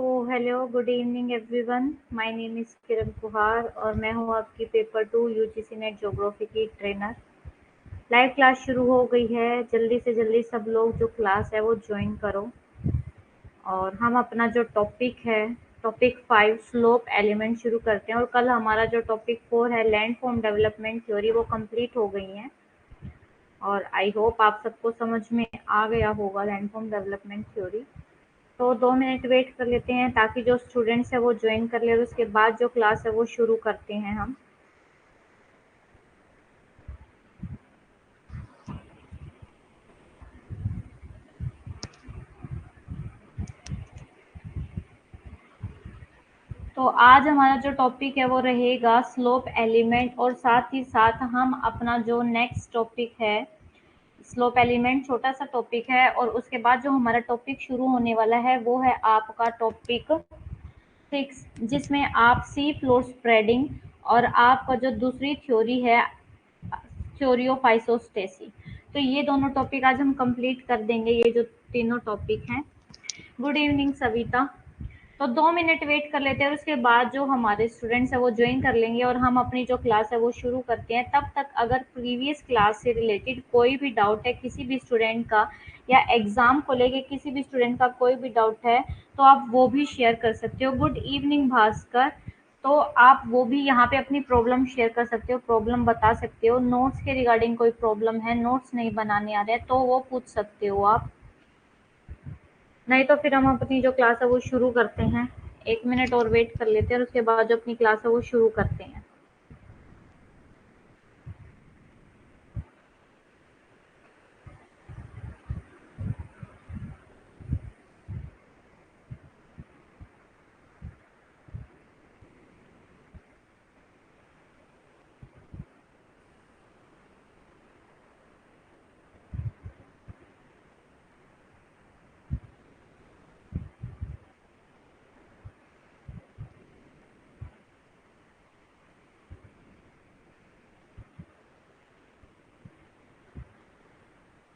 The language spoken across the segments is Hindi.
Hello good evening everyone. My name is Kiran Kuhar और मैं हूँ आपकी पेपर 2 यूजीसी नेट ज्योग्राफी की ट्रेनर। लाइव क्लास शुरू हो गई है, जल्दी से जल्दी सब लोग जो क्लास है वो ज्वाइन करो। और हम अपना जो टॉपिक है, टॉपिक 5 स्लोप एलिमेंट शुरू करते हैं। और कल हमारा जो टॉपिक 4 है लैंड फॉर्म डेवलपमेंट थ्योरी, वो कंप्लीट हो गई हैं। और आई होप आप सबको समझ में आ गया होगा लैंड फॉर्म डेवलपमेंट थ्योरी। तो 2 मिनट वेट कर लेते हैं ताकि जो स्टूडेंट्स है वो ज्वाइन कर ले, और उसके बाद जो क्लास है वो शुरू करते हैं हम। तो आज हमारा जो टॉपिक है वो रहेगा स्लोप एलिमेंट, और साथ ही साथ हम अपना जो नेक्स्ट टॉपिक है, स्लोप एलिमेंट छोटा सा टॉपिक है, और उसके बाद जो हमारा टॉपिक शुरू होने वाला है वो है आपका टॉपिक 6, जिसमें आप सी फ्लोर स्प्रेडिंग और आपका जो दूसरी थ्योरी है थ्योरी ऑफ आइसोस्टेसी। तो ये दोनों टॉपिक आज हम कंप्लीट कर देंगे, ये जो तीनों टॉपिक हैं। Good evening Savita. तो 2 मिनट वेट कर लेते हैं, और उसके बाद जो हमारे स्टूडेंट्स हैं वो ज्वाइन कर लेंगे और हम अपनी जो क्लास है वो शुरू करते हैं। तब तक अगर प्रीवियस क्लास से रिलेटेड कोई भी डाउट है किसी भी स्टूडेंट का, या एग्जाम को लेके किसी भी स्टूडेंट का कोई भी डाउट है, तो आप वो भी शेयर कर सकते हो। Good evening Bhaskar. तो आप वो भी यहाँ पे अपनी प्रॉब्लम शेयर कर सकते हो, प्रॉब्लम बता सकते हो। नोट्स के रिगार्डिंग कोई प्रॉब्लम है, नोट्स नहीं बनाने आ रहे हैं, तो वो पूछ सकते हो आप। नहीं तो फिर हम अपनी जो क्लास है वो शुरू करते हैं। 1 मिनट और वेट कर लेते हैं, और उसके बाद जो अपनी क्लास है वो शुरू करते हैं।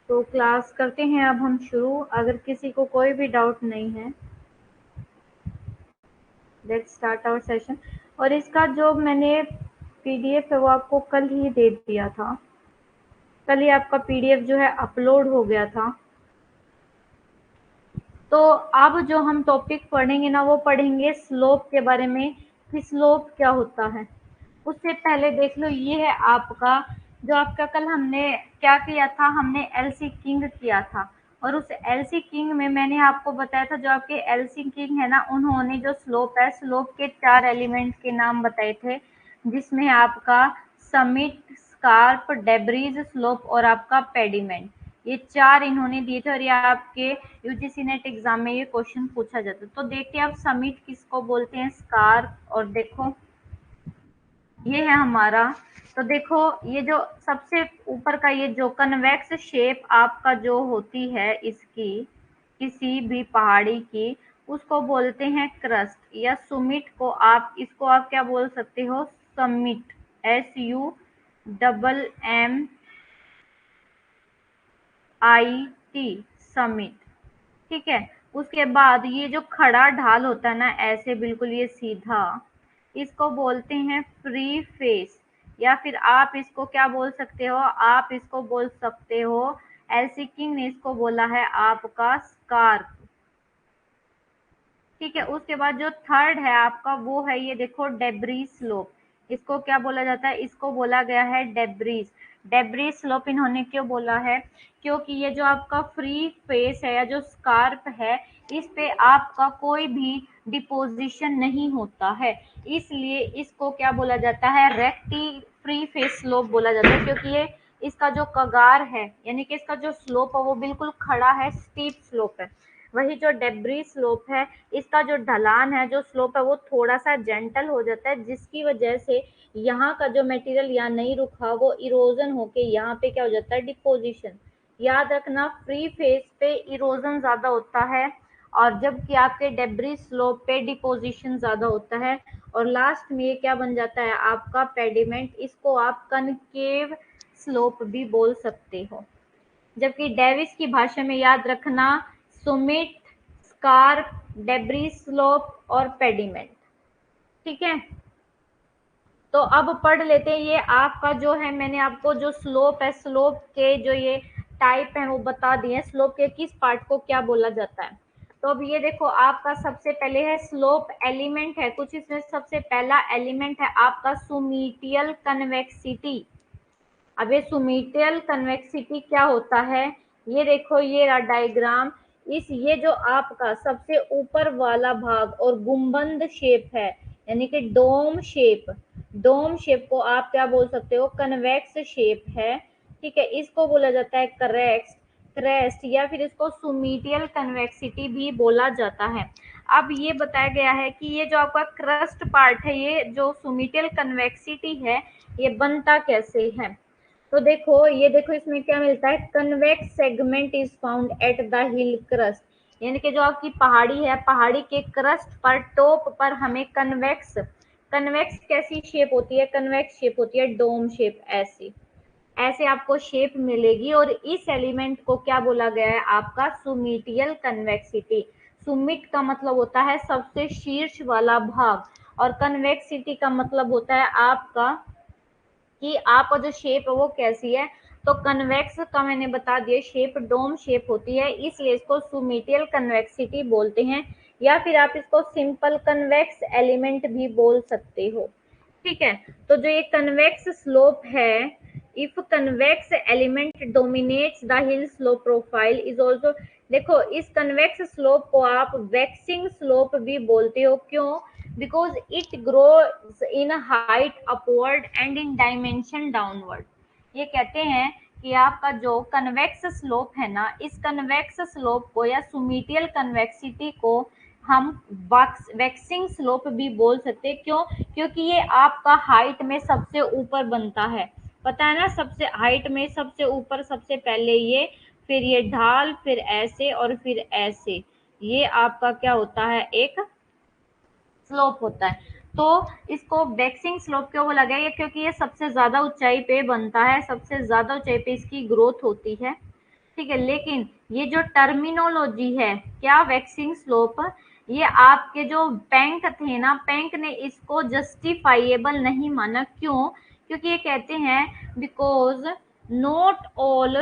तो क्लास करते हैं अब हम शुरू, अगर किसी को कोई भी डाउट नहीं है। Let's start our session. और इसका जो मैंने पीडीएफ है वो आपको कल ही दे दिया था। कल ही आपका पीडीएफ जो है अपलोड हो गया था। तो अब जो हम टॉपिक पढ़ेंगे ना, वो पढ़ेंगे स्लोप के बारे में, कि स्लोप क्या होता है। उससे पहले देख लो, ये है आपका जो आपका कल हमने क्या किया था, हमने एलसी किंग किया था। और उस एलसी किंग में मैंने आपको बताया था, जो आपके एलसी किंग है ना, उन्होंने जो स्लोप है, स्लोप के 4 एलिमेंट्स के नाम बताए थे, जिसमें आपका समिट, स्कार्प, डेब्रीज, स्लोप और आपका पेडिमेंट, ये 4 इन्होंने दिए थे। और ये आपके यूजीसी नेट एग्जाम में ये क्वेश्चन पूछा जाता है। तो देखिए आप, समिट किसको बोलते हैं, स्कार्प, और देखो ये है हमारा। तो देखो ये जो सबसे ऊपर का ये जो कन्वेक्स शेप आपका जो होती है इसकी, किसी भी पहाड़ी की, उसको बोलते हैं क्रस्ट, या सुमिट को आप, इसको आप क्या बोल सकते हो, समिट, SUMMIT, समिट। ठीक है। उसके बाद ये जो खड़ा ढाल होता है ना, ऐसे बिल्कुल ये सीधा, इसको बोलते हैं फ्री फेस, या फिर आप इसको क्या बोल सकते हो, आप इसको बोल सकते हो, एलसी किंग ने इसको बोला है आपका स्कार्प। ठीक है। उसके बाद जो थर्ड है आपका, वो है ये देखो, डेब्रीज स्लोप। इसको क्या बोला जाता है, इसको बोला गया है डेब्रीज। डेब्रीज स्लोप इन्होंने क्यों बोला है, क्योंकि ये जो आपका फ्री फेस है या जो स्कार्प है, इस पे आपका कोई भी डिपोजिशन नहीं होता है, इसलिए इसको क्या बोला जाता है, रेक्टी फ्री फेस स्लोप बोला जाता है। क्योंकि ये इसका जो कगार है, यानी कि इसका जो स्लोप है वो बिल्कुल खड़ा है, स्टीप स्लोप है। वही जो डेब्री स्लोप है, इसका जो ढलान है, जो स्लोप है, वो थोड़ा सा जेंटल हो जाता है, जिसकी वजह से यहाँ का जो मटेरियल यहाँ नहीं रुका, वो इरोजन होके यहाँ पे क्या हो जाता है, डिपोजिशन। याद रखना, फ्री फेस पे इरोजन ज्यादा होता है, और जबकि आपके डेब्री स्लोप पे डिपोजिशन ज्यादा होता है। और लास्ट में ये क्या बन जाता है, आपका पेडिमेंट। इसको आप कनकेव स्लोप भी बोल सकते हो। जबकि डेविस की भाषा में याद रखना, सुमिट, स्कार्प, डेब्री स्लोप और पेडिमेंट। ठीक है, तो अब पढ़ लेते हैं। ये आपका जो है, मैंने आपको जो स्लोप है, स्लोप के जो ये टाइप है वो बता दिए, स्लोप के किस पार्ट को क्या बोला जाता है। तो अब ये देखो, आपका सबसे पहले है स्लोप एलिमेंट है कुछ, इसमें सबसे पहला एलिमेंट है आपका सुमीटियल कन्वेक्सिटी। अब ये सुमीटियल कन्वेक्सिटी क्या होता है, ये देखो, ये रहा डायग्राम। ये जो आपका सबसे ऊपर वाला भाग और गुंबद शेप है, यानी कि डोम शेप, डोम शेप को आप क्या बोल सकते हो, कन्वेक्स शेप है। ठीक है, इसको बोला जाता है क्रेस्ट, या फिर इसको सुमीटियल कन्वेक्सिटी भी बोला जाता है। अब ये बताया गया है कि ये जो आपका क्रस्ट पार्ट है, ये जो सुमीटियल कन्वेक्सिटी है, ये बनता कैसे है। तो देखो, ये देखो, इसमें क्या मिलता है, convex segment is found at the hill crust, यानी कि जो आपकी पहाड़ी है, पहाड़ी के क्रस्ट पर, टॉप पर हमें कन्वेक्स, कन्वेक्स कैसी शेप होती है, कन्वेक्स शेप होती है डोम शेप, ऐसी, ऐसे आपको शेप मिलेगी। और इस एलिमेंट को क्या बोला गया है, आपका सुमीटियल कन्वेक्सिटी। सुमिट का मतलब होता है सबसे शीर्ष वाला भाग, और कन्वेक्सिटी का मतलब होता है आपका कि आपका जो शेप है वो कैसी है। तो कन्वेक्स का मैंने बता दिया, शेप डोम शेप होती है, इसलिए इसको सुमीटियल कन्वेक्सिटी बोलते हैं, या फिर आप इसको सिंपल कन्वेक्स एलिमेंट भी बोल सकते हो। ठीक है, तो जो ये कन्वेक्स स्लोप है, if convex element dominates the hill slope profile is also, देखो, इस कन्वेक्स स्लोप को आप वैक्सिंग स्लोप भी बोलते हो। क्यों? Because it grows in height upward and in dimension downward. ये कहते हैं कि आपका जो कन्वेक्स स्लोप है ना, इस कन्वेक्स स्लोप को या सुमीटियल कन्वेक्सिटी को हम वैक्सिंग स्लोप भी बोल सकते हैं। क्यों? क्योंकि ये आपका हाइट में सबसे ऊपर बनता है, पता है ना, सबसे हाइट में सबसे ऊपर, सबसे पहले ये, फिर ये ढाल, फिर ऐसे और फिर ऐसे, ये आपका क्या होता है, एक स्लोप होता है। तो इसको वैक्सिंग स्लोप क्यों बोला गया, ये क्योंकि ये सबसे ज्यादा ऊंचाई पे बनता है, सबसे ज्यादा ऊंचाई पे इसकी ग्रोथ होती है। ठीक है, लेकिन ये जो टर्मिनोलॉजी है, क्या, वैक्सिंग स्लोप, ये आपके जो बैंक थे ना, बैंक ने इसको जस्टिफाइएबल नहीं माना। क्यों? क्योंकि ये कहते हैं because not all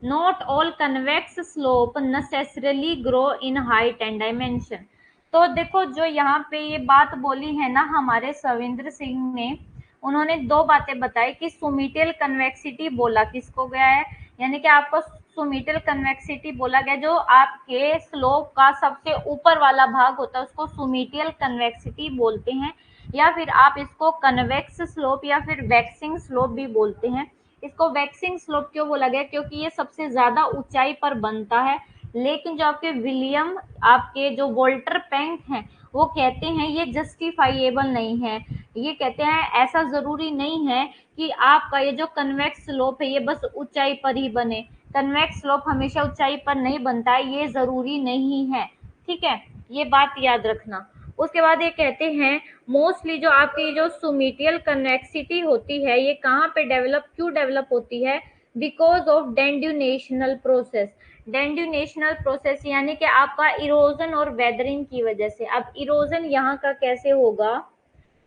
not all convex slope necessarily grow in height and dimension. तो देखो, जो यहाँ पे ये बात बोली है ना हमारे सविंद्र सिंह ने, उन्होंने दो बातें बताई कि सुमीटियल कन्वेक्सिटी बोला किसको गया है, यानी कि आपको सुमीटियल कन्वेक्सिटी बोला गया, जो आपके स्लोप का सबसे ऊपर वाला भाग होता है उसको सुमीटियल कन्वेक्सिटी बोलते हैं, या फिर आप इसको कन्वेक्स स्लोप या फिर वैक्सिंग स्लोप भी बोलते हैं। इसको वैक्सिंग स्लोप क्यों बोला गया, क्योंकि ये सबसे ज्यादा ऊंचाई पर बनता है। लेकिन जो आपके विलियम, आपके जो वोल्टर पैंक हैं, वो कहते हैं ये जस्टिफाइएबल नहीं है। ये कहते हैं ऐसा जरूरी नहीं है कि आपका ये जो कन्वेक्स स्लोप है ये बस ऊंचाई पर ही बने, कन्वेक्स स्लोप हमेशा ऊंचाई पर नहीं बनता है, ये जरूरी नहीं है। ठीक है, ये बात याद रखना। उसके बाद ये कहते हैं मोस्टली जो आपकी जो सुमीटियल कन्वेक्सिटी होती है, ये कहाँ पे डेवलप, क्यों डेवलप होती है, बिकॉज ऑफ डेंड्यूनेशनल प्रोसेस। डेंड्यूनेशनल प्रोसेस यानी कि आपका इरोजन और वेदरिंग की वजह से। अब इरोजन यहाँ का कैसे होगा,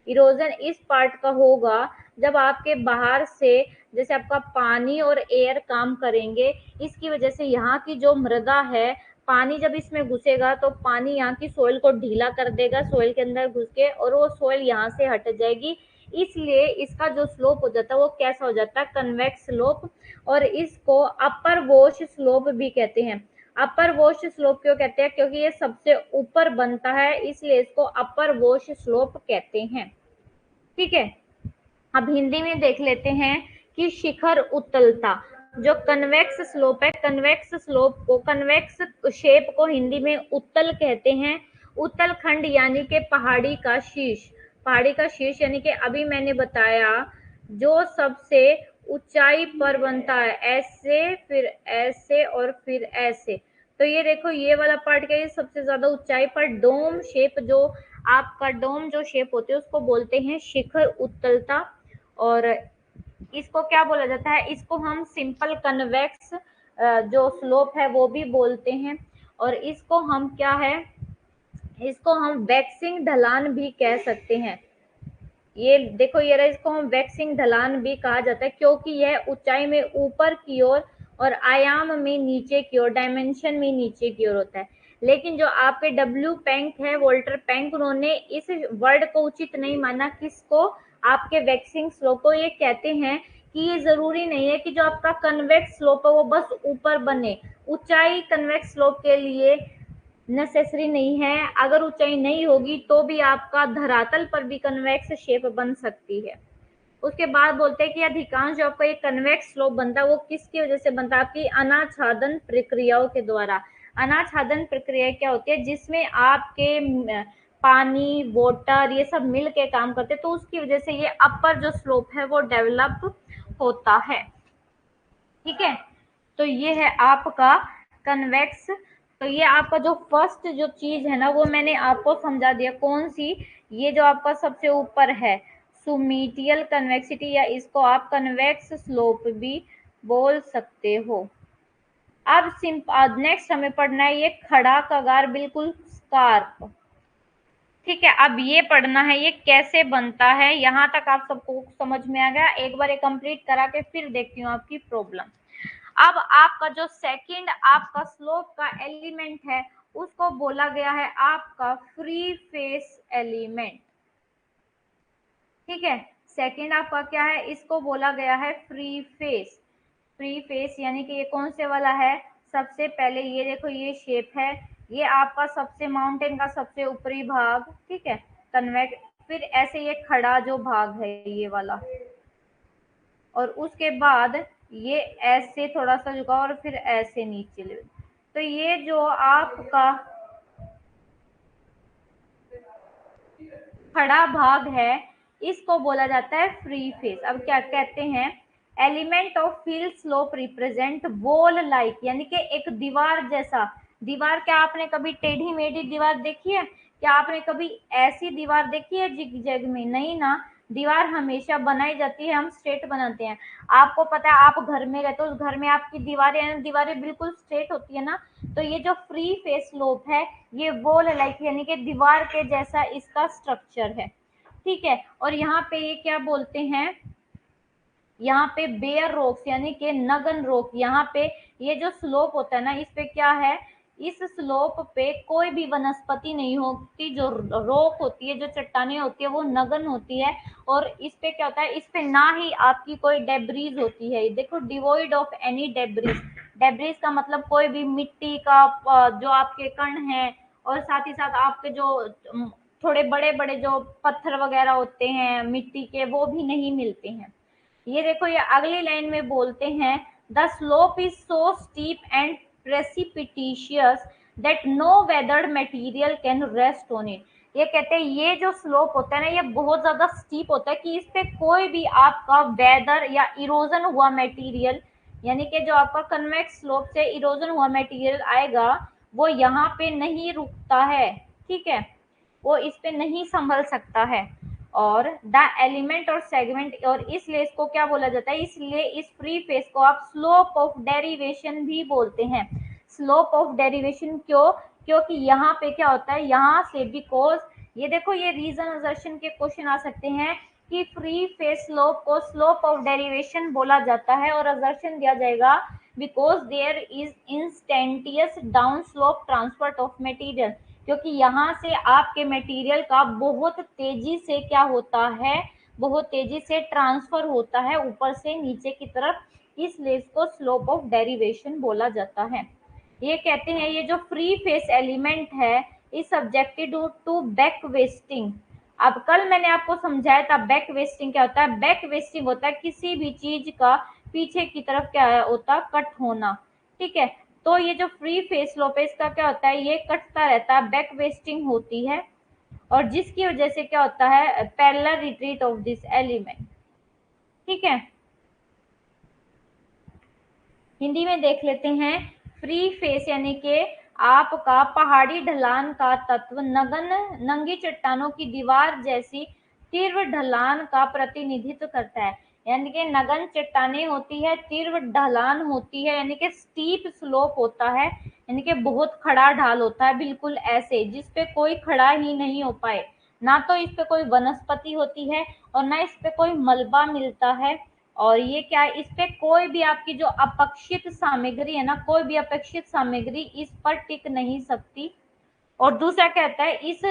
इरोजन इस पार्ट का होगा जब आपके बाहर से, जैसे आपका पानी और एयर काम करेंगे, इसकी वजह से यहाँ की जो मृदा है, पानी जब इसमें घुसेगा तो पानी यहाँ की सोइल को ढीला कर देगा, सोइल के अंदर घुस के, और वो सोइल यहाँ से हट जाएगी, इसलिए इसका जो स्लोप हो जाता है वो कैसा हो जाता है, कन्वेक्स स्लोप। और इसको अपर वॉश स्लोप भी कहते हैं। अपर वॉश स्लोप क्यों कहते हैं, क्योंकि ये सबसे ऊपर बनता है, इसलिए इसको अपर वॉश स्लोप कहते हैं। ठीक है, अब हिंदी में देख लेते हैं कि शिखर उत्तलता, जो कन्वेक्स स्लोप है, कन्वेक्स स्लोप को, कन्वेक्स शेप को हिंदी में उत्तल कहते हैं। उत्तल खंड यानी कि पहाड़ी का शीर्ष, पहाड़ी का शीर्ष यानी कि अभी मैंने बताया जो सबसे ऊंचाई पर बनता है, ऐसे फिर ऐसे और फिर ऐसे। तो ये देखो, ये वाला पार्ट क्या है, सबसे ज्यादा ऊंचाई पर डोम शेप, जो आपका डोम जो शेप होती है उसको बोलते हैं शिखर उत्तलता। और इसको क्या बोला जाता है, इसको हम सिंपल कन्वेक्स जो स्लोप है वो भी बोलते हैं। और इसको हम क्या है, इसको हम वैक्सिंग ढलान भी कह सकते हैं। ये देखो ये रहा, इसको हम वैक्सिंग ढलान भी कहा जाता है, क्योंकि यह ऊंचाई में ऊपर की ओर और आयाम में नीचे की ओर, डायमेंशन में नीचे की ओर होता है। लेकिन जो आपके डब्ल्यू पैंक है, वोल्टर पैंक, उन्होंने इस वर्ड को उचित नहीं माना। किसको? आपके वैक्सिंग स्लोप को। ये कहते हैं कि ये जरूरी नहीं है कि जो आपका कन्वेक्स स्लोप है वो बस ऊपर बने। ऊंचाई कन्वेक्स स्लोप के लिए नेसेसरी नहीं है। अगर ऊंचाई नहीं होगी तो भी आपका धरातल पर भी कन्वेक्स शेप बन सकती है। उसके बाद बोलते हैं कि अधिकांश जो आपका एक कन्वेक्स स्लोप बनता है वो किसकी वजह से बनता है? आपकी अनाच्छादन प्रक्रियाओं के द्वारा। अनाच्छादन प्रक्रिया क्या होती है? जिसमें आपके पानी, वाटर, ये सब मिल के काम करते हैं, तो उसकी वजह से ये अपर जो स्लोप है वो डेवलप होता है। ठीक है, तो ये है आपका कन्वेक्स। तो ये आपका जो फर्स्ट जो चीज है ना वो मैंने आपको समझा दिया। कौन सी? ये जो आपका सबसे ऊपर है सुमीटियल कन्वेक्सिटी, या इसको आप कन्वेक्स स्लोप भी बोल सकते हो। अब नेक्स्ट हमें पढ़ना है ये खड़ा कगार, बिल्कुल स्कार्प। ठीक है, अब ये पढ़ना है ये कैसे बनता है। यहाँ तक आप सबको समझ में आ गया? एक बार ये कंप्लीट करा के फिर देखती हूँ आपकी प्रॉब्लम। अब आपका जो सेकंड आपका स्लोप का एलिमेंट है उसको बोला गया है आपका फ्री फेस एलिमेंट। ठीक है, सेकंड आपका क्या है? इसको बोला गया है फ्री फेस। फ्री फेस यानी कि ये कौन से वाला है? सबसे पहले ये देखो, ये शेप है, ये आपका सबसे माउंटेन का सबसे ऊपरी भाग। ठीक है, कन्वेक्स। फिर ऐसे ये खड़ा जो भाग है ये वाला, और उसके बाद ये ऐसे थोड़ा सा झुका और फिर ऐसे नीचे ले। तो ये जो आपका खड़ा भाग है इसको बोला जाता है फ्री फेस। अब क्या कहते हैं? Element of field slope represent wall like, यानी कि एक दीवार जैसा। दीवार क्या आपने कभी टेढ़ी मेढ़ी दीवार देखी है? क्या आपने कभी ऐसी दीवार देखी है जिग जैग में? नहीं ना। दीवार हमेशा बनाई जाती है, हम स्ट्रेट बनाते हैं। आपको पता है, आप घर में रहते हो, उस घर में आपकी दीवारें बिल्कुल स्ट्रेट होती है ना। तो ये जो फ्री फेस स्लोप है ये वॉल लाइक यानी कि दीवार के जैसा इसका स्ट्रक्चर है। ठीक है, और यहाँ पे ये क्या बोलते हैं? यहाँ पे बेयर रॉक्स यानी कि नगन रॉक। यहाँ पे ये जो स्लोप होता है ना, इस पे क्या है? इस स्लोप पे कोई भी वनस्पति नहीं होती। जो रॉक होती है, जो चट्टानें होती है, वो नगन होती है। और इस पे क्या होता है? इस पे ना ही आपकी कोई डेब्रीज होती है। देखो, डिवोइड ऑफ एनी डेब्रीज। डेब्रीज का मतलब कोई भी मिट्टी का जो आपके कण है, और साथ ही साथ आपके जो थोड़े बड़े बड़े जो पत्थर वगैरह होते हैं मिट्टी के, वो भी नहीं मिलते हैं। ये देखो, ये अगली लाइन में बोलते हैं the slope is so steep and precipitous that no weathered material can rest on it. ये कहते हैं ये जो स्लोप होता है ना, ये बहुत ज्यादा स्टीप होता है कि इस पे कोई भी आपका वेदर या इरोजन हुआ मटेरियल, यानी कि जो आपका कन्वेक्स स्लोप से इरोजन हुआ मटेरियल आएगा वो यहाँ पे नहीं रुकता है। ठीक है, वो इस पे नहीं संभल सकता है। और द एलिमेंट और सेगमेंट, और इसलिए इसको क्या बोला जाता है? इसलिए इस फ्री फेस को आप स्लोप ऑफ डेरिवेशन भी बोलते हैं। स्लोप ऑफ डेरिवेशन क्यों? क्योंकि यहाँ पे क्या होता है, यहाँ से बिकॉज ये देखो, ये रीजन असर्शन के क्वेश्चन आ सकते हैं कि फ्री फेस स्लोप को स्लोप ऑफ डेरिवेशन बोला जाता है, और असर्शन दिया जाएगा because there is instantaneous down slope transfer of material. क्योंकि यहाँ से आपके मटेरियल का बहुत तेजी से क्या होता है? बहुत तेजी से ट्रांसफर होता है ऊपर से नीचे की तरफ, इसलिए इसको स्लोप ऑफ डेरिवेशन बोला जाता है। ये कहते हैं ये जो फ्री फेस एलिमेंट है is subjected to back wasting. अब कल मैंने आपको समझाया था बैक वेस्टिंग क्या होता है। बैक वेस्टिंग होता है किसी भी चीज का पीछे की तरफ क्या होता? कट होना। ठीक है, तो ये जो फ्री फेस स्लोप है इसका क्या होता है? ये कटता रहता है, बैक वेस्टिंग होती है, और जिसकी वजह से क्या होता है? Parallel retreat of this element. ठीक है, हिंदी में देख लेते हैं। फ्री फेस यानी कि आपका पहाड़ी ढलान का तत्व नंगी चट्टानों की दीवार जैसी तीव्र ढलान का प्रतिनिधित्व करता है। यानी कि नगन चट्टानें होती है, तीव्र ढलान होती है, यानी कि स्टीप स्लोप होता है, यानी कि बहुत खड़ा ढाल होता है, बिल्कुल ऐसे जिसपे कोई खड़ा ही नहीं हो पाए, ना तो इस पे कोई वनस्पति होती है और ना इस पे कोई मलबा मिलता है। और ये क्या है, इस पे कोई भी आपकी जो अपेक्षित सामग्री है ना, कोई भी अपेक्षित सामग्री इस पर टिक नहीं सकती। और दूसरा कहता है इस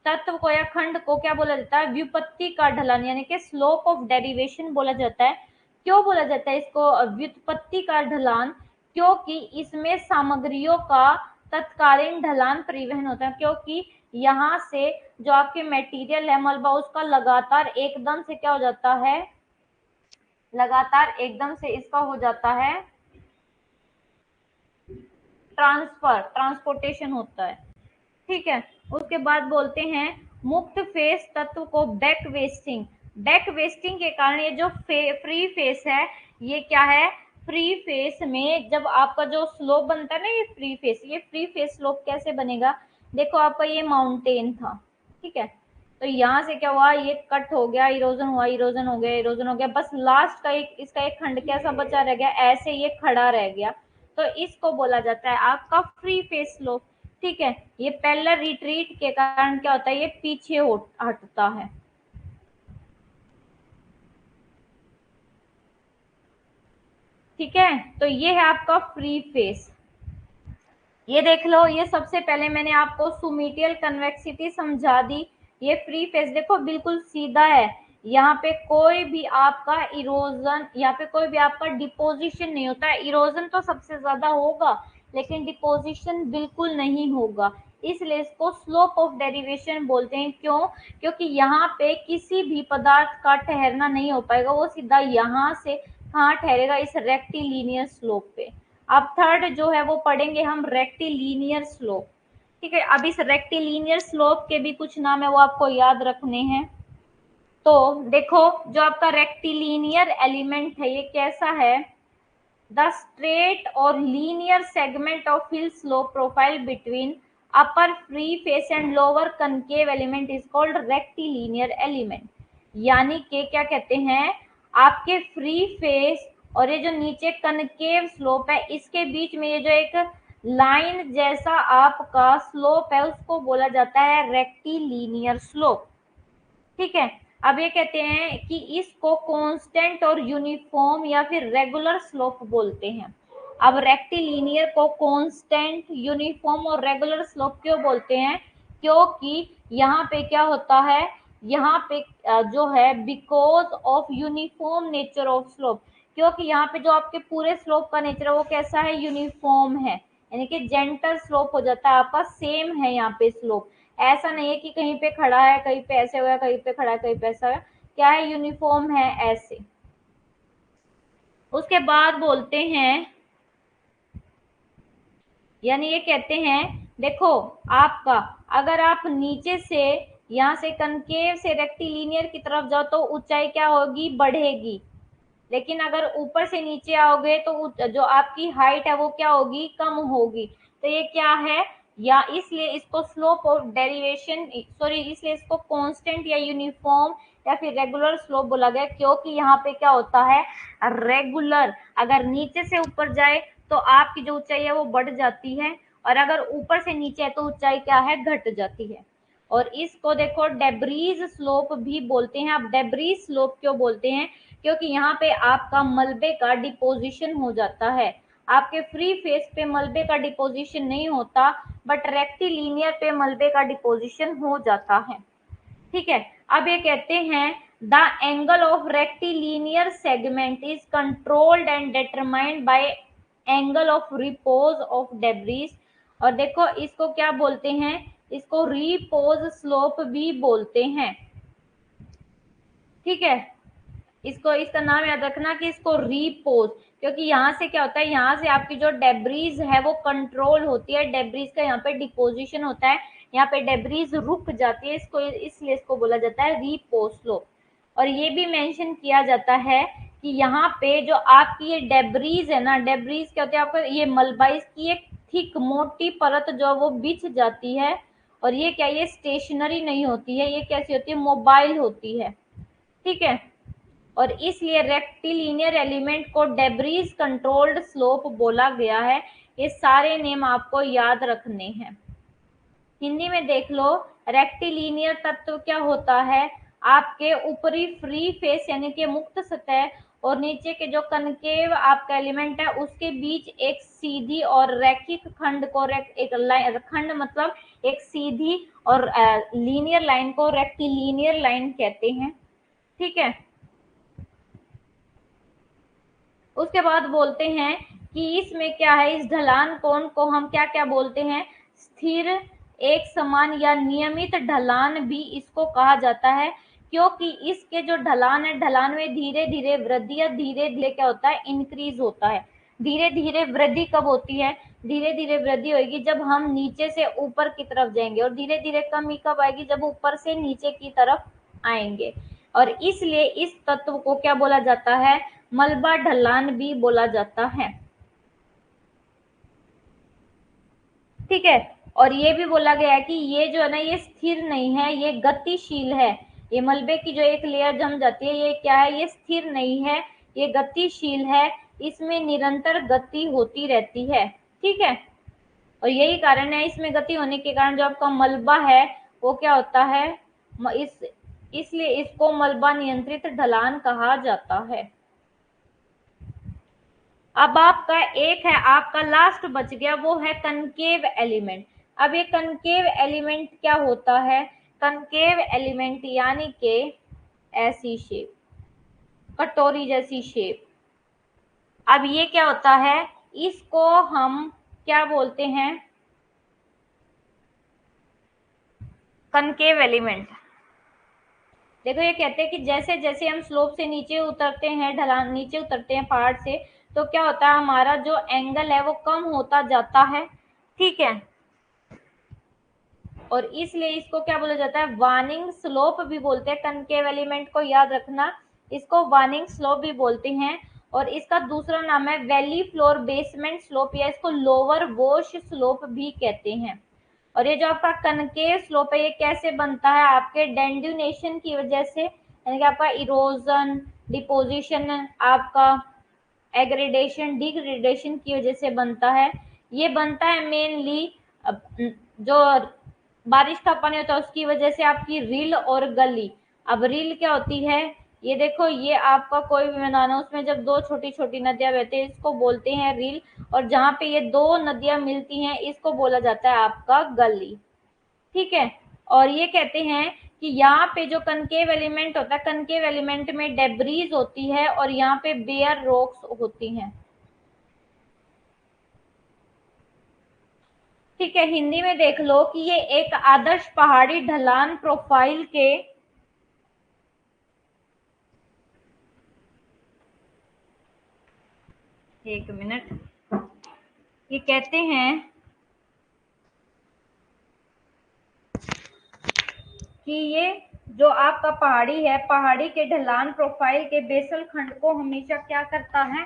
तत्व को या खंड को क्या बोला जाता है, व्युत्पत्ति का ढलान, यानी कि स्लोप ऑफ डेरिवेशन बोला जाता है। क्यों बोला जाता है इसको व्युत्पत्ति का ढलान? क्योंकि इसमें सामग्रियों का तत्कालीन ढलान परिवहन होता है, क्योंकि यहाँ से जो आपके मटेरियल है मलबा, उसका लगातार एकदम से क्या हो जाता है, लगातार एकदम से इसका हो जाता है ट्रांसपोर्टेशन होता है। ठीक है, उसके बाद बोलते हैं मुक्त फेस तत्व को बैक वेस्टिंग। बैक वेस्टिंग के कारण ये जो फ्री फेस है, ये क्या है, फ्री फेस में जब आपका जो स्लोप बनता है ना, ये फ्री फेस स्लोप कैसे बनेगा, देखो आपका ये माउंटेन था, ठीक है, तो यहाँ से क्या हुआ, ये कट हो गया, इरोजन हुआ, इरोजन हो गया, इरोजन हो गया, बस लास्ट का एक इसका एक खंड कैसा बचा रह गया, ऐसे ये खड़ा रह गया, तो इसको बोला जाता है आपका फ्री फेस स्लोप। ठीक है, ये पैरेलल रिट्रीट के कारण क्या होता है, ये पीछे हटता है। ठीक है, तो ये है आपका फ्री फेस। ये देख लो, ये सबसे पहले मैंने आपको सुमिटियल कन्वेक्सिटी समझा दी। ये फ्री फेस देखो बिल्कुल सीधा है, यहाँ पे कोई भी आपका इरोजन, यहाँ पे कोई भी आपका डिपोजिशन नहीं होता है। इरोजन तो सबसे ज्यादा होगा लेकिन डिपोजिशन बिल्कुल नहीं होगा, इसलिए इसको स्लोप ऑफ डेरिवेशन बोलते हैं। क्यों? क्योंकि यहाँ पे किसी भी पदार्थ का ठहरना नहीं हो पाएगा, वो सीधा यहाँ से कहाँ ठहरेगा, इस रेक्टिलिनियर स्लोप पे। अब थर्ड जो है वो पढ़ेंगे हम रेक्टिलिनियर स्लोप। ठीक है, अब इस रेक्टिलिनियर स्लोप के भी कुछ नाम है वो आपको याद रखने हैं। तो देखो, जो आपका रेक्टिलिनियर एलिमेंट है ये कैसा है, द स्ट्रेट और linear segment of hill slope profile between upper free face and lower concave element is called rectilinear element. यानी कि क्या कहते हैं, आपके फ्री फेस और ये जो नीचे कनकेव स्लोप है, इसके बीच में ये जो एक लाइन जैसा आपका स्लोप है उसको बोला जाता है रेक्टिलिनियर स्लोप। ठीक है, अब ये कहते हैं कि इसको कांस्टेंट और यूनिफॉर्म या फिर रेगुलर स्लोप बोलते हैं। अब रेक्टिलिनियर को कांस्टेंट, यूनिफॉर्म और रेगुलर स्लोप क्यों बोलते हैं? क्योंकि यहाँ पे क्या होता है, यहाँ पे जो है because of uniform nature of slope, क्योंकि यहाँ पे जो आपके पूरे स्लोप का नेचर है वो कैसा है, यूनिफॉर्म है, यानी कि जेंटल स्लोप हो जाता है आपका, सेम है यहाँ पे स्लोप। ऐसा नहीं है कि कहीं पे खड़ा है कहीं पे ऐसे हुआ, कहीं पे खड़ा है कहीं पे ऐसा है, क्या है, यूनिफॉर्म है ऐसे। उसके बाद बोलते हैं, यानी ये कहते हैं, देखो आपका अगर आप नीचे से यहाँ से कनकेव से रेक्टिलिनियर की तरफ जाओ तो ऊंचाई क्या होगी, बढ़ेगी, लेकिन अगर ऊपर से नीचे आओगे तो जो आपकी हाइट है वो क्या होगी, कम होगी। तो ये क्या है, या इसलिए इसको स्लोप ऑफ डेरिवेशन, सॉरी, इसलिए इसको कांस्टेंट या यूनिफॉर्म या फिर रेगुलर स्लोप बोला गया, क्योंकि यहाँ पे क्या होता है, रेगुलर, अगर नीचे से ऊपर जाए तो आपकी जो ऊंचाई है वो बढ़ जाती है, और अगर ऊपर से नीचे है तो ऊंचाई क्या है, घट जाती है। और इसको देखो डेब्रीज स्लोप भी बोलते हैं। अब डेब्रीज स्लोप क्यों बोलते हैं, क्योंकि यहाँ पे आपका मलबे का डिपोजिशन हो जाता है। आपके फ्री फेस पे मलबे का डिपोजिशन नहीं होता, बट रेक्टिलिनियर पे मलबे का डिपोजिशन हो जाता है। ठीक है, अब ये कहते हैं the angle of rectilinear segment is controlled and determined by angle of repose of debris. और देखो इसको क्या बोलते हैं, इसको रिपोज स्लोप भी बोलते हैं। ठीक है, इसको इसका नाम याद रखना कि इसको रिपोज, क्योंकि यहाँ से क्या होता है, यहाँ से आपकी जो डेब्रीज है वो कंट्रोल होती है, डेब्रीज का यहाँ पे डिपोजिशन होता है, यहाँ पे डेब्रीज रुक जाती है, इसको इसलिए इसको बोला जाता है रिपोज स्लोप। और ये भी मेंशन किया जाता है कि यहाँ पे जो आपकी ये डेब्रीज है ना, डेब्रीज क्या होती है, आपको ये मलबा की एक थिक मोटी परत जो वो बिछ जाती है, और ये क्या, ये स्टेशनरी नहीं होती है, ये कैसी होती है, मोबाइल होती है। ठीक है, और इसलिए रेक्टिलिनियर एलिमेंट को डेब्रीज कंट्रोल्ड स्लोप बोला गया है। ये सारे नेम आपको याद रखने हैं। हिंदी में देख लो, रेक्टिलिनियर तत्व क्या होता है, आपके ऊपरी फ्री फेस यानी कि मुक्त सतह और नीचे के जो कनकेव आपका एलिमेंट है उसके बीच एक सीधी और रैखिक खंड को एक खंड मतलब एक सीधी और लीनियर लाइन को रेक्टिलिनियर लाइन कहते हैं। ठीक है, उसके बाद बोलते हैं कि इसमें क्या है, इस ढलान कोण को हम क्या क्या बोलते हैं, स्थिर, एक समान या नियमित ढलान भी इसको कहा जाता है, क्योंकि इसके जो ढलान है, ढलान में धीरे धीरे वृद्धि या धीरे धीरे क्या होता है, इंक्रीज होता है। धीरे धीरे वृद्धि कब होती है, धीरे धीरे वृद्धि होगी जब हम नीचे से ऊपर की तरफ जाएंगे, और धीरे धीरे कमी कब आएगी, जब ऊपर से नीचे की तरफ आएंगे। और इसलिए इस तत्व को क्या बोला जाता है, मलबा ढलान भी बोला जाता है। ठीक है, और ये भी बोला गया है कि ये जो है ना, ये स्थिर नहीं है, ये गतिशील है। ये मलबे की जो एक लेयर जम जाती है, ये क्या है, ये स्थिर नहीं है, ये गतिशील है, इसमें निरंतर गति होती रहती है। ठीक है, और यही कारण है, इसमें गति होने के कारण जो आपका मलबा है वो क्या होता है, इस इसलिए इसको मलबा नियंत्रित ढलान कहा जाता है। अब आपका एक है, आपका लास्ट बच गया, वो है कनकेव एलिमेंट। अब ये कनकेव एलिमेंट क्या होता है, कनकेव एलिमेंट यानी कि ऐसी शेप, कटोरी जैसी शेप। अब ये क्या होता है, इसको हम क्या बोलते हैं, कनकेव एलिमेंट। देखो ये कहते हैं कि जैसे जैसे हम स्लोप से नीचे उतरते हैं, ढलान नीचे उतरते हैं पहाड़ से, तो क्या होता है, हमारा जो एंगल है वो कम होता जाता है। ठीक है, और इसलिए इसको क्या बोला जाता है, वार्निंग स्लोप भी बोलते हैं। कनकेव एलिमेंट को याद रखना, इसको वार्निंग स्लोप भी बोलते हैं। और इसका दूसरा नाम है वैली फ्लोर बेसमेंट स्लोप, या इसको लोअर वॉश स्लोप भी कहते हैं। और ये जो आपका कनकेव स्लोप है, ये कैसे बनता है, आपके डेंड्यूनेशन की वजह से, यानी कि आपका इरोजन, डिपोजिशन, आपका एग्रेडेशन, डिग्रेडेशन की वजह से बनता है। ये बनता है मेनली जो बारिश का पानी होता है उसकी वजह से, आपकी रील और गली। अब रील क्या होती है, ये देखो, ये आपका कोई भी मैदान है, उसमें जब दो छोटी छोटी नदियां बहती है, इसको बोलते हैं रील। और जहाँ पे ये दो नदियां मिलती हैं, इसको बोला जाता है आपका गली। ठीक है, और ये कहते हैं कि यहाँ पे जो कनकेव एलिमेंट होता है, कनकेव एलिमेंट में डेब्रीज होती है और यहाँ पे बेयर रॉक्स होती हैं। ठीक है, हिंदी में देख लो कि ये एक आदर्श पहाड़ी ढलान प्रोफाइल के, एक मिनट, ये कहते हैं कि ये जो आपका पहाड़ी है, पहाड़ी के ढलान प्रोफाइल के बेसल खंड को हमेशा क्या करता है,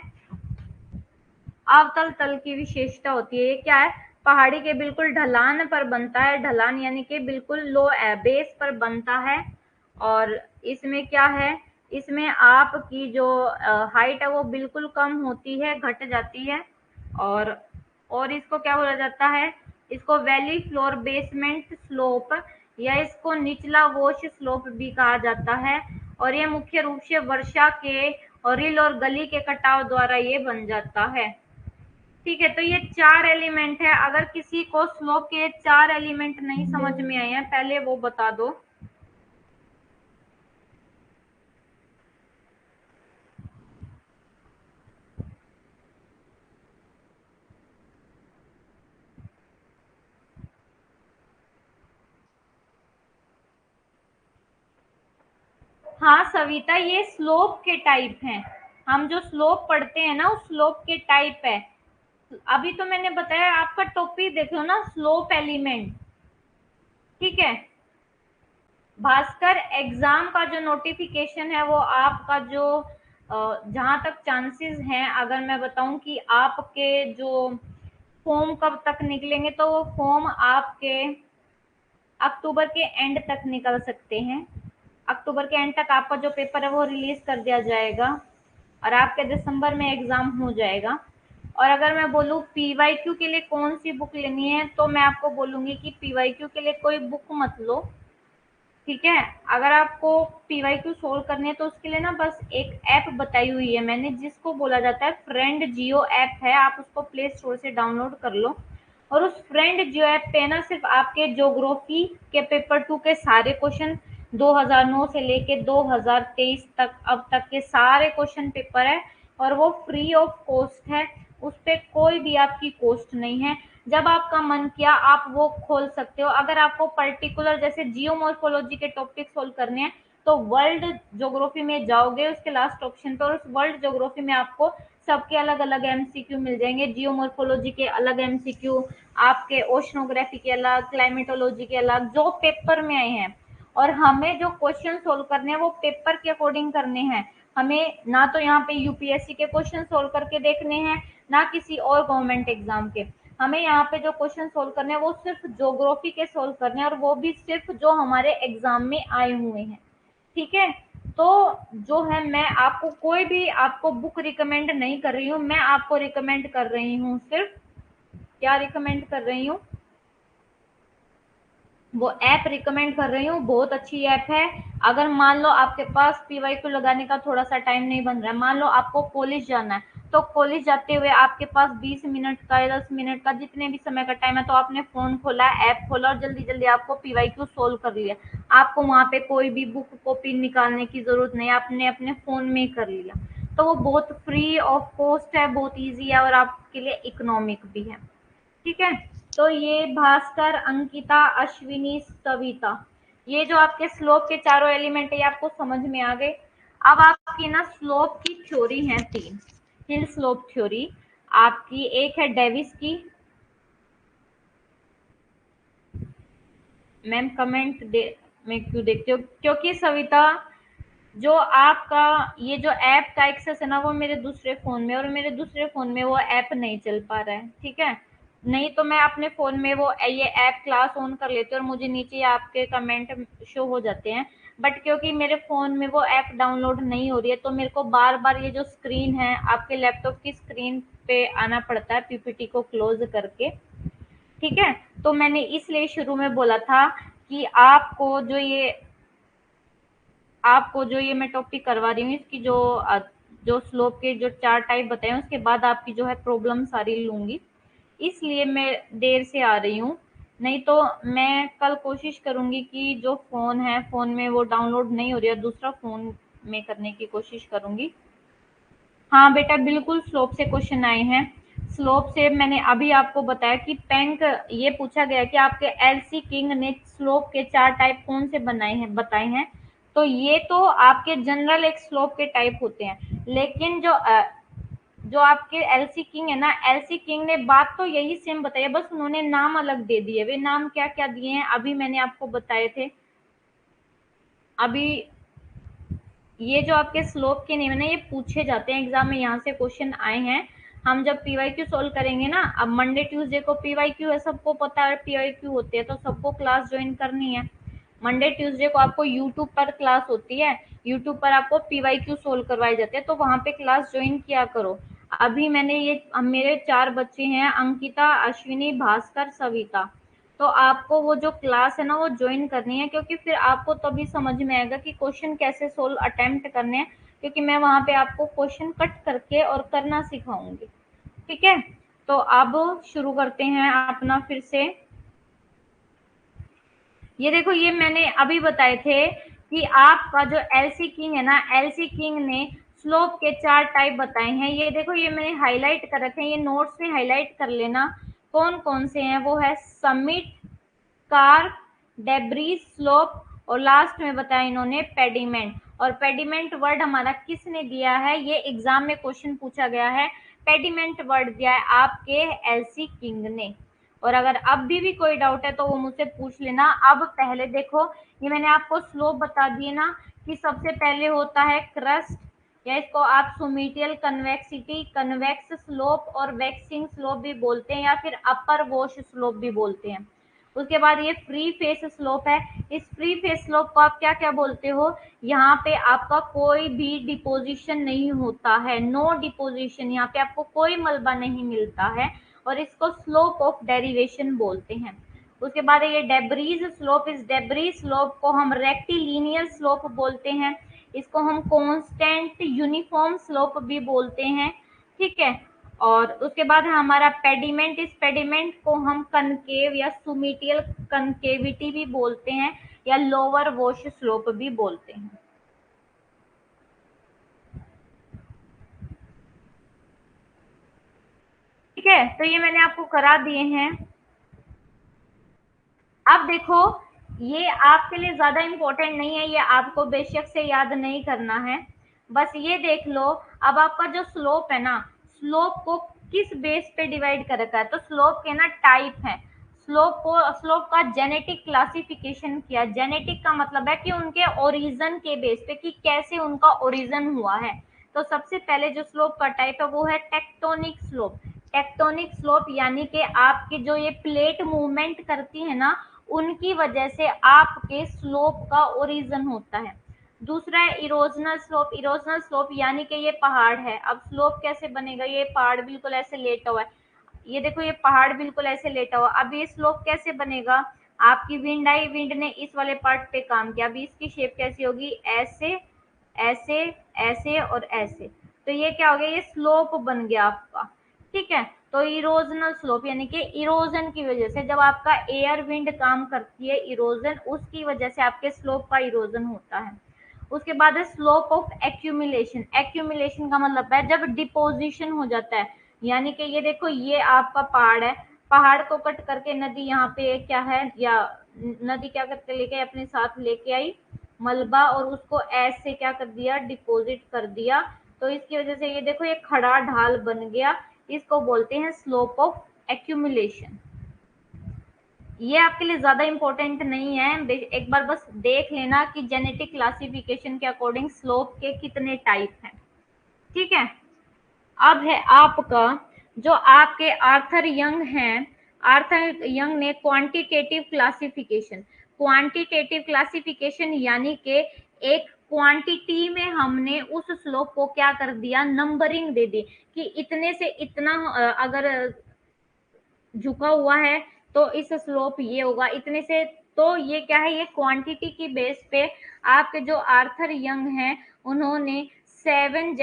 अवतल तल की विशेषता होती है। ये क्या है, पहाड़ी के बिल्कुल ढलान पर बनता है, ढलान यानी कि बिल्कुल लो बेस पर बनता है। और इसमें क्या है, इसमें आपकी जो हाइट है वो बिल्कुल कम होती है, घट जाती है। और इसको क्या बोला जाता है, इसको वैली फ्लोर बेसमेंट स्लोप या इसको निचला वॉश स्लोप भी कहा जाता है। और ये मुख्य रूप से वर्षा के और रिल और गली के कटाव द्वारा ये बन जाता है। ठीक है, तो ये चार एलिमेंट है। अगर किसी को स्लोप के चार एलिमेंट नहीं समझ में आए हैं, पहले वो बता दो। हाँ सविता, ये स्लोप के टाइप हैं। हम जो स्लोप पढ़ते हैं ना, उस स्लोप के टाइप है। अभी तो मैंने बताया, आपका टॉपिक देखो ना, स्लोप एलिमेंट। ठीक है, भास्कर एग्जाम का जो नोटिफिकेशन है वो आपका जो जहां तक चांसेस हैं, अगर मैं बताऊं कि आपके जो फॉर्म कब तक निकलेंगे, तो वो फॉर्म आपके अक्टूबर के एंड तक निकल सकते हैं। अक्टूबर के एंड तक आपका जो पेपर है वो रिलीज कर दिया जाएगा और आपके दिसंबर में एग्जाम हो जाएगा। और अगर मैं बोलूँ पीवाईक्यू के लिए कौन सी बुक लेनी है, तो मैं आपको बोलूंगी कि पीवाईक्यू के लिए कोई बुक मत लो, ठीक है। अगर आपको पीवाईक्यू सोल्व करनी है तो उसके लिए ना बस एक ऐप बताई हुई है मैंने, जिसको बोला जाता है फ्रेंड जियो ऐप है, आप उसको प्ले स्टोर से डाउनलोड कर लो। और उस फ्रेंड जियो ऐप पे ना सिर्फ आपके ज्योग्राफी के पेपर 2 के सारे क्वेश्चन 2009 से लेके 2023 तक अब तक के सारे क्वेश्चन पेपर है, और वो फ्री ऑफ कॉस्ट है। उस पे कोई भी आपकी कॉस्ट नहीं है। जब आपका मन किया आप वो खोल सकते हो। अगर आपको पर्टिकुलर जैसे जियोमॉर्फोलॉजी के टॉपिक सोल्व करने हैं तो वर्ल्ड ज्योग्राफी में जाओगे उसके लास्ट ऑप्शन पर, उस वर्ल्ड ज्योग्राफी में आपको सबके अलग अलग एमसीक्यू मिल जाएंगे। जियोमॉर्फोलॉजी के अलग एमसीक्यू, आपके ओशनोग्राफी के अलग, क्लाइमेटोलॉजी के अलग, जो पेपर में आए हैं। और हमें जो क्वेश्चन सोल्व करने हैं वो पेपर के अकॉर्डिंग करने हैं। हमें ना तो यहाँ पे यूपीएससी के क्वेश्चन सोल्व करके देखने हैं, ना किसी और गवर्नमेंट एग्जाम के। हमें यहाँ पे जो क्वेश्चन सोल्व करने हैं वो सिर्फ ज्योग्राफी के सोल्व करने हैं, और वो भी सिर्फ जो हमारे एग्जाम में आए हुए हैं, ठीक है। तो जो है मैं आपको कोई भी आपको बुक रिकमेंड नहीं कर रही हूँ, मैं आपको रिकमेंड कर रही हूँ सिर्फ, क्या रिकमेंड कर रही हूँ, वो ऐप रिकमेंड कर रही हूँ। बहुत अच्छी ऐप है। अगर मान लो आपके पास पीवाईक्यू लगाने का थोड़ा सा टाइम नहीं बन रहा है, मान लो आपको कॉलेज जाना है, तो कॉलेज जाते हुए आपके पास 20 मिनट का या 10 मिनट का जितने भी समय का टाइम है, तो आपने फोन खोला, ऐप खोला और जल्दी जल्दी आपको पीवाईक्यू सोल्व कर लिया। आपको वहां पे कोई भी बुक कॉपी निकालने की जरूरत नहीं, आपने अपने फोन में ही कर लिया। तो वो बहुत फ्री ऑफ कॉस्ट है, बहुत ईजी है और आपके लिए इकोनॉमिक भी है, ठीक है। तो ये भास्कर, अंकिता, अश्विनी, सविता, ये जो आपके स्लोप के चारों एलिमेंट है ये आपको समझ में आ गए। अब आपकी ना स्लोप की थ्योरी है 3 हिल स्लोप थ्योरी आपकी। एक है डेविस की, मैम कमेंट दे में क्यों देखते हो, क्योंकि सविता जो आपका ये जो ऐप का एक्सेस है ना वो मेरे दूसरे फोन में, और मेरे दूसरे फोन में वो ऐप नहीं चल पा रहा है, ठीक है। नहीं तो मैं अपने फोन में वो ये ऐप क्लास ऑन कर लेती हूँ और मुझे नीचे आपके कमेंट शो हो जाते हैं। बट क्योंकि मेरे फोन में वो ऐप डाउनलोड नहीं हो रही है तो मेरे को बार बार ये जो स्क्रीन है आपके लैपटॉप की स्क्रीन पे आना पड़ता है पीपीटी को क्लोज करके, ठीक है। तो मैंने इसलिए शुरू में बोला था कि आपको जो ये मैं टॉपिक करवा रही हूँ इसकी जो स्लोप के जो 4 टाइप बताए हैं उसके बाद आपकी जो है प्रॉब्लम सारी लूंगी, इसलिए मैं देर से आ रही हूँ। नहीं तो मैं कल कोशिश करूंगी कि जो फोन है फोन में वो डाउनलोड नहीं हो रही है, दूसरा फोन में करने की कोशिश करूंगी। हाँ बेटा बिल्कुल स्लोप से क्वेश्चन आए हैं। स्लोप से मैंने अभी आपको बताया कि पैंक, ये पूछा गया कि आपके एलसी किंग ने स्लोप के 4 टाइप कौन से बनाए हैं बताए हैं। तो ये तो आपके जनरल एक स्लोप के टाइप होते हैं, लेकिन जो आपके एलसी किंग है ना, एलसी किंग ने बात तो यही सेम बताई है, बस उन्होंने नाम अलग दे दिए। वे नाम क्या क्या दिए हैं अभी मैंने आपको बताए थे। अभी ये जो आपके स्लोप के नेम है ना ये पूछे जाते हैं एग्जाम में, यहाँ से क्वेश्चन आए हैं। हम जब पीवाईक्यू सोल्व करेंगे ना, अब मंडे ट्यूसडे को पीवाईक्यू है, सबको पता है पीवाईक्यू होते हैं, तो सबको क्लास ज्वाइन करनी है। मंडे ट्यूसडे को आपको यूट्यूब पर क्लास होती है, यूट्यूब पर आपको पीवाईक्यू सोल्व करवाए जाते हैं, तो वहां पे क्लास ज्वाइन किया करो। अभी मैंने ये मेरे 4 बच्चे हैं, अंकिता, अश्विनी, भास्कर, सविता, तो आपको वो जो क्लास है ना वो ज्वाइन करनी है, क्योंकि फिर आपको तभी समझ में आएगा कि क्वेश्चन कैसे सोल्व अटेम्प्ट करने हैं, क्योंकि मैं वहां पे आपको क्वेश्चन कट करके और करना सिखाऊंगी, ठीक है। तो अब शुरू करते हैं अपना फिर से। ये देखो ये मैंने अभी बताए थे कि आपका जो एलसी किंग है ना, एलसी किंग ने स्लोप के 4 टाइप बताए हैं। ये देखो ये मैंने हाईलाइट कर रखे हैं, ये नोट्स में हाईलाइट कर लेना कौन कौन से हैं। वो है समिट, कार, डेब्रीज, स्लोप, और लास्ट में बताया इन्होंने पेडिमेंट। और पेडिमेंट वर्ड हमारा किसने दिया है, ये एग्जाम में क्वेश्चन पूछा गया है। पेडिमेंट वर्ड दिया है आपके एलसी किंग ने। और अगर अब भी कोई डाउट है तो वो मुझसे पूछ लेना। अब पहले देखो ये मैंने आपको स्लोप बता दिए ना, कि सबसे पहले होता है क्रस्ट, या इसको आप सोमिटियल कन्वेक्सिटी, कन्वेक्स स्लोप और वैक्सिंग स्लोप भी बोलते हैं, या फिर अपर वॉश स्लोप भी बोलते हैं। उसके बाद ये फ्री फेस स्लोप है। इस फ्री फेस स्लोप को आप क्या क्या बोलते हो, यहाँ पे आपका कोई भी डिपोजिशन नहीं होता है, नो डिपोजिशन, यहाँ पे आपको कोई मलबा नहीं मिलता है, और इसको स्लोप ऑफ डेरिवेशन बोलते हैं। उसके बाद ये डेब्रीज स्लोप, इस डेब्रीज स्लोप को हम रेक्टिलिनियर स्लोप बोलते हैं, इसको हम कांस्टेंट यूनिफॉर्म स्लोप भी बोलते हैं, ठीक है। और उसके बाद है हमारा पेडिमेंट, इस पेडिमेंट को हम कनकेव या सुमिटियल कनकेविटी भी बोलते हैं, या लोअर वॉश स्लोप भी बोलते हैं। ठीक है, तो ये मैंने आपको करा दिए हैं। अब देखो, ये आपके लिए ज्यादा इम्पोर्टेंट नहीं है, ये आपको बेशक से याद नहीं करना है, बस ये देख लो। अब आपका जो स्लोप है ना, स्लोप को किस बेस पे डिवाइड कर रखा है, तो स्लोप के ना टाइप है। स्लोप का जेनेटिक क्लासिफिकेशन किया। जेनेटिक का मतलब है कि उनके ओरिजिन के बेस पे, कि कैसे उनका ओरिजिन हुआ है। तो सबसे पहले जो स्लोप का टाइप है वो है टेक्टोनिक स्लोप। टेक्टोनिक स्लोप यानी कि आपकी जो ये प्लेट मूवमेंट करती है ना, उनकी वजह से आपके स्लोप का ओरिजिन होता है। दूसरा है इरोजनल स्लोप। इरोजनल स्लोप यानी कि ये पहाड़ है। अब स्लोप कैसे बनेगा, ये पहाड़ बिल्कुल ऐसे लेटा हुआ है, ये देखो ये पहाड़ बिल्कुल ऐसे लेटा हुआ, अब ये स्लोप कैसे बनेगा, आपकी विंड आई, विंड ने इस वाले पार्ट पे काम किया, अभी इसकी शेप कैसी होगी, ऐसे ऐसे ऐसे और ऐसे, तो ये क्या हो गया, ये स्लोप बन गया आपका, ठीक है। तो इरोजनल स्लोप यानी कि इरोजन की वजह से, जब आपका एयर विंड काम करती है, इरोजन, उसकी वजह से आपके स्लोप का इरोजन होता है। उसके बाद है स्लोप ऑफ एक्यूमुलेशन। एक्यूमुलेशन का मतलब है जब डिपोजिशन हो जाता है, यानी कि ये देखो ये आपका पहाड़ है, पहाड़ को कट करके नदी यहाँ पे क्या है, या नदी क्या करके लेके अपने साथ लेके आई मलबा, और उसको ऐसे क्या कर दिया, डिपॉजिट कर दिया, तो इसकी वजह से ये देखो ये खड़ा ढाल बन गया, इसको बोलते हैं स्लोप ऑफ एक्यूमुलेशन। ये आपके लिए ज्यादा इंपॉर्टेंट नहीं है, एक बार बस देख लेना कि जेनेटिक क्लासिफिकेशन के अकॉर्डिंग स्लोप के कितने टाइप हैं, ठीक है। अब है आपका, जो आपके आर्थर यंग हैं, आर्थर यंग ने क्वांटिटेटिव क्लासिफिकेशन। क्वांटिटेटिव क्लासिफिकेशन यानी कि एक क्वांटिटी में हमने उस स्लोप को क्या कर दिया, नंबरिंग दे दी, कि इतने से इतना अगर झुका हुआ है तो इस स्लोप ये होगा, इतने से, तो ये क्या है, ये क्वांटिटी की बेस पे आपके जो आर्थर यंग हैं उन्होंने सेवन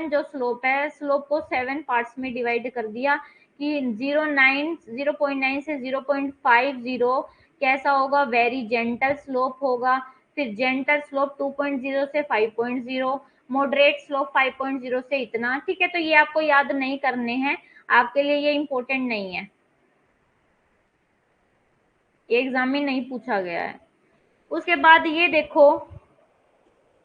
जो स्लोप है, स्लोप को 7 पार्ट्स में डिवाइड कर दिया, कि 0.9 से 0.50 कैसा होगा, वेरी जेंटल स्लोप होगा, फिर जेंटल स्लोप 2.0 से 5.0, मॉडरेट स्लोप 5.0 से इतना, ठीक है। तो ये आपको याद नहीं करने हैं, आपके लिए ये इंपॉर्टेंट नहीं है, ये एग्जाम में नहीं पूछा गया है। उसके बाद ये देखो,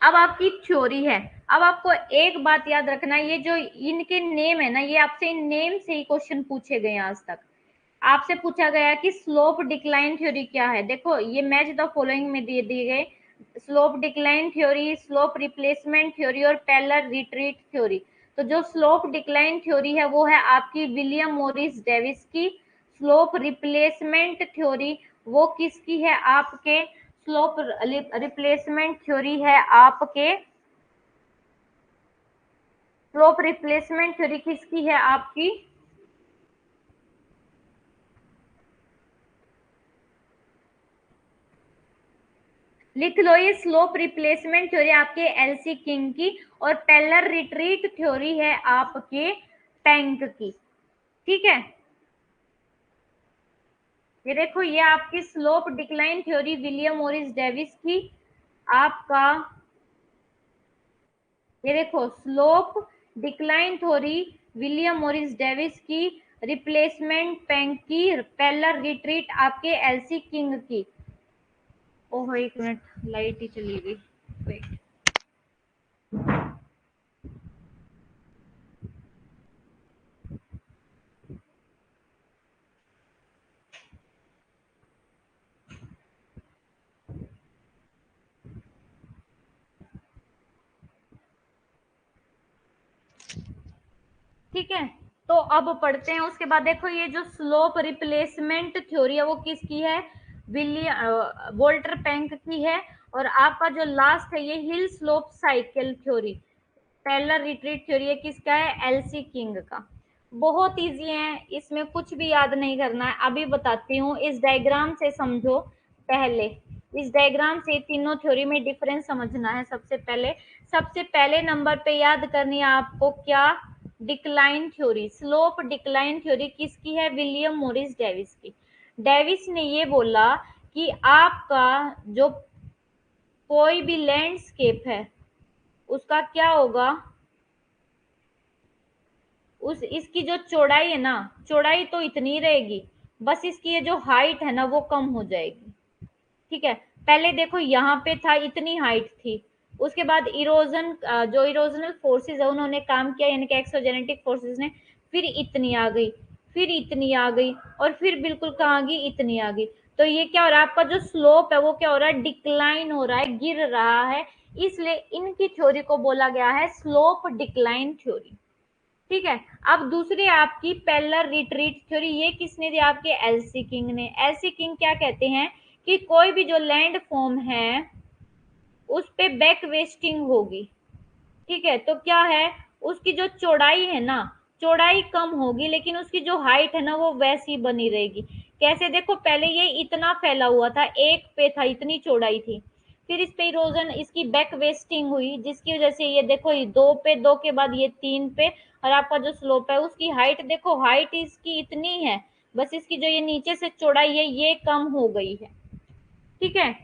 अब आपकी थ्योरी है। अब आपको एक बात याद रखना है, ये जो इनके नेम है ना, ये आपसे इन नेम से ही क्वेश्चन पूछे गए आज तक। आपसे पूछा गया कि स्लोप डिक्लाइन थ्योरी क्या है, देखो ये मैच द फॉलोइंग में दिए दिए गए, slope decline theory, slope replacement theory और पैरेलल रिट्रीट थ्योरी। तो जो स्लोप डिक्लाइन थ्योरी है वो है आपकी विलियम मॉरिस डेविस की। स्लोप रिप्लेसमेंट थ्योरी वो किसकी है, आपके स्लोप रिप्लेसमेंट थ्योरी है आपके, स्लोप रिप्लेसमेंट थ्योरी किसकी है आपकी, लिख लो, ये स्लोप रिप्लेसमेंट थ्योरी आपके एलसी किंग की, और पैरेलल रिट्रीट थ्योरी है आपके टैंक की, ठीक है। ये देखो ये आपकी slope decline theory William Morris Davis की, आपका ये देखो slope decline theory William Morris Davis की, रिप्लेसमेंट टैंक की, पैरेलल रिट्रीट आपके एलसी किंग की। ओह एक मिनट, लाइट ही चली गई, वेट। ठीक है, तो अब पढ़ते हैं। उसके बाद देखो ये जो स्लोप रिप्लेसमेंट थ्योरी है वो किसकी है, विलियम वोल्टर पैंक की है। और आपका जो लास्ट है ये hill slope cycle theory, parallel retreat theory है किसका है, एलसी किंग का। बहुत इजी है, इसमें कुछ भी याद नहीं करना है। अभी बताती हूँ, इस डायग्राम से समझो पहले। इस डायग्राम से तीनों थ्योरी में डिफरेंस समझना है। सबसे पहले नंबर पे याद करनी है आपको क्या, decline theory, slope decline theory किसकी है, विलियम मॉरिस डेविस की। डेविस ने ये बोला कि आपका जो कोई भी लैंडस्केप है उसका क्या होगा, उस इसकी जो चौड़ाई है ना, चौड़ाई तो इतनी रहेगी, बस इसकी ये जो हाइट है ना वो कम हो जाएगी। ठीक है, पहले देखो यहाँ पे था इतनी हाइट थी, उसके बाद इरोजन जो इरोजनल फोर्सेस है उन्होंने काम किया, यानी कि एक्सोजेनेटिक फोर्सेस ने, फिर इतनी आ गई, फिर इतनी आ गई, और फिर बिल्कुल कहाँ गई, इतनी आ गई। तो ये क्या हो रहा है, आपका जो स्लोप है वो क्या हो रहा है, डिक्लाइन हो रहा है, गिर रहा है। इसलिए इनकी थ्योरी को बोला गया है स्लोप डिक्लाइन थ्योरी। ठीक है, अब दूसरी आपकी पैरेलल रिट्रीट थ्योरी, ये किसने दी, आपके एलसी किंग ने। एलसी किंग क्या कहते हैं कि कोई भी जो लैंड फॉर्म है उस पे बैक वेस्टिंग होगी। ठीक है, तो क्या है, उसकी जो चौड़ाई है ना, चौड़ाई कम होगी, लेकिन उसकी जो हाइट है ना वो वैसी बनी रहेगी। कैसे, देखो पहले ये इतना फैला हुआ था, एक पे था, इतनी चौड़ाई थी, फिर इस पे इरोजन, इसकी बैक वेस्टिंग हुई, जिसकी वजह से ये देखो, ये दो पे, दो के बाद ये तीन पे, और आपका जो स्लोप है उसकी हाइट देखो, हाइट इसकी इतनी है, बस इसकी जो ये नीचे से चौड़ाई है ये कम हो गई है। ठीक है,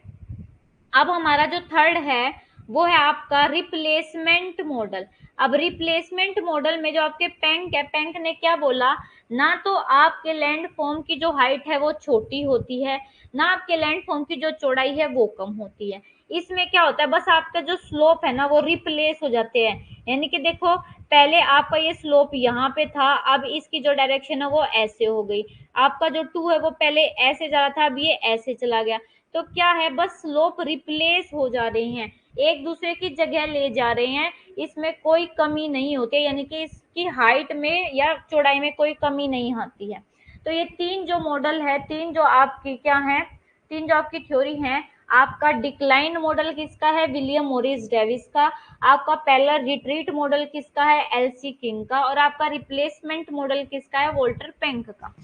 अब हमारा जो थर्ड है वो है आपका रिप्लेसमेंट मॉडल। अब रिप्लेसमेंट मॉडल में जो आपके पैंक है, पैंक ने क्या बोला, ना तो आपके लैंड फॉर्म की जो हाइट है वो छोटी होती है, ना आपके लैंड फॉर्म की जो चौड़ाई है वो कम होती है। इसमें क्या होता है, बस आपका जो स्लोप है ना वो रिप्लेस हो जाते हैं। यानी कि देखो, पहले आपका ये स्लोप यहाँ पे था, अब इसकी जो डायरेक्शन है वो ऐसे हो गई। आपका जो टू है वो पहले ऐसे जा रहा था, अब ये ऐसे चला गया। तो क्या है, बस स्लोप रिप्लेस हो जा रहे हैं, एक दूसरे की जगह ले जा रहे हैं, इसमें कोई कमी नहीं होती, यानी कि इसकी हाइट में या चौड़ाई में कोई कमी नहीं आती है। तो ये तीन जो मॉडल है, तीन जो आपकी क्या है, तीन जो आपकी थ्योरी है, आपका डिक्लाइन मॉडल किसका है, विलियम मॉरिस डेविस का। आपका पैरेलल रिट्रीट मॉडल किसका है, एलसी किंग का। और आपका रिप्लेसमेंट मॉडल किसका है, वोल्टर पैंक का।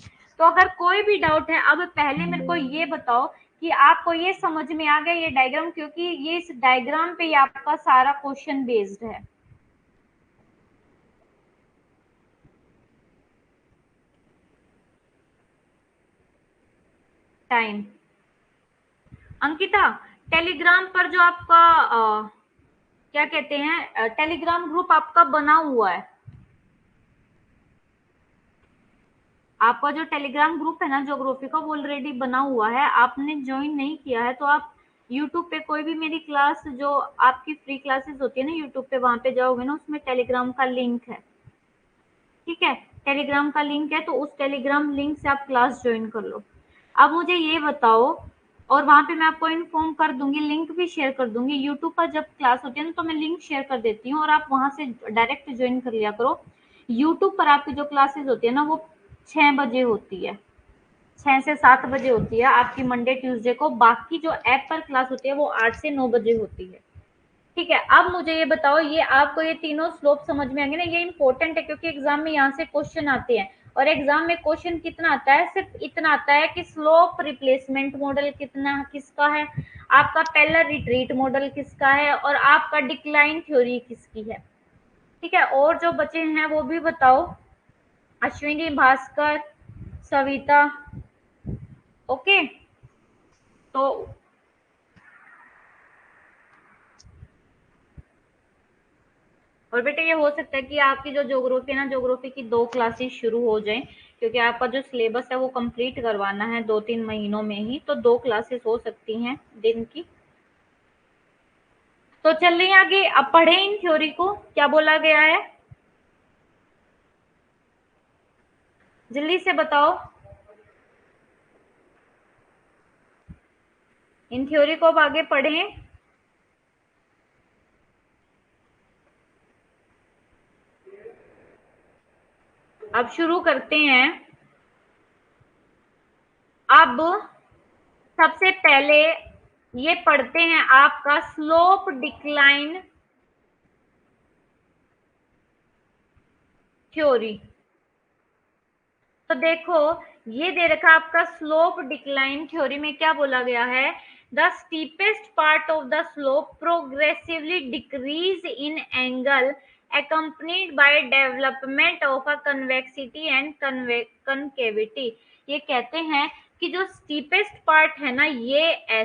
तो अगर कोई भी डाउट है, अब पहले मेरे को ये बताओ कि आपको ये समझ में आ गया ये डायग्राम, क्योंकि ये इस डायग्राम पे ही आपका सारा क्वेश्चन बेस्ड है। टाइम, अंकिता, टेलीग्राम पर जो आपका क्या कहते हैं, टेलीग्राम ग्रुप आपका बना हुआ है, आपका जो टेलीग्राम ग्रुप है ना ज्योग्राफी का, वो ऑलरेडी बना हुआ है, आपने ज्वाइन नहीं किया है तो आप यूट्यूब पे कोई भी मेरी क्लास, जो आपकी फ्री क्लासेस होती है ना यूट्यूब पे, वहां पे जाओगे ना, उसमें टेलीग्राम का लिंक है। ठीक है, टेलीग्राम का लिंक है, तो उस टेलीग्राम लिंक से आप क्लास ज्वाइन कर लो। अब मुझे ये बताओ, और वहां पे मैं आपको इन्फॉर्म कर दूंगी, लिंक भी शेयर कर दूंगी। यूट्यूब पर जब क्लास होती है ना तो मैं लिंक शेयर कर देती हूँ, और आप वहां से डायरेक्ट ज्वाइन कर लिया करो। यूट्यूब पर आपकी जो क्लासेस होती है ना वो 6 बजे होती है, 6 से 7 बजे होती है आपकी, मंडे ट्यूसडे को। बाकी जो ऐप पर क्लास होती है वो 8 से 9 बजे होती है। ठीक है, अब मुझे ये बताओ, ये आपको ये तीनों स्लोप समझ में आएंगे ना, ये इंपॉर्टेंट है क्योंकि एग्जाम में यहाँ से क्वेश्चन आते हैं। और एग्जाम में क्वेश्चन कितना आता है, सिर्फ इतना आता है कि स्लोप रिप्लेसमेंट मॉडल कितना किसका है, आपका पैरेलल रिट्रीट मॉडल किसका है, और आपका डिक्लाइन थ्योरी किसकी है। ठीक है, और जो बचे हैं वो भी बताओ, अश्विनी, भास्कर, सविता। ओके, तो और बेटा ये हो सकता है कि आपकी जो ज्योग्राफी है ना, ज्योग्राफी की 2 क्लासेस शुरू हो जाएं, क्योंकि आपका जो सिलेबस है वो कंप्लीट करवाना है 2-3 महीनों में ही, तो 2 क्लासेस हो सकती हैं दिन की। तो चल रही है आगे, अब पढ़े इन थ्योरी को, क्या बोला गया है, जल्दी से बताओ। इन थ्योरी को अब आगे पढ़ें। अब शुरू करते हैं। अब सबसे पहले ये पढ़ते हैं आपका स्लोप डिक्लाइन थ्योरी। तो देखो, ये दे रखा आपका स्लोप डिक्लाइन थ्योरी में क्या बोला गया है, the steepest part of the slope progressively decrease in angle accompanied by development of a convexity and concavity। ये कहते हैं कि जो स्टीपेस्ट पार्ट है ना, ये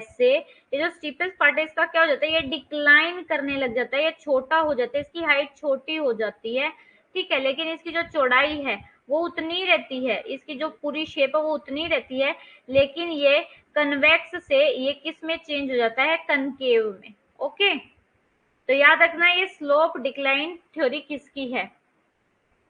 जो स्टीपेस्ट पार्ट है इसका क्या हो जाता है, ये डिक्लाइन करने लग जाता है, ये छोटा हो जाता है, इसकी हाइट छोटी हो जाती है, ठीक है, लेकिन इसकी जो चौड़ाई है वो उतनी रहती है, इसकी जो पूरी शेप है वो उतनी रहती है, लेकिन ये कन्वेक्स से ये किस में चेंज हो जाता है, कनकेव में। ओके, तो याद रखना ये स्लोप डिक्लाइन थ्योरी किसकी है,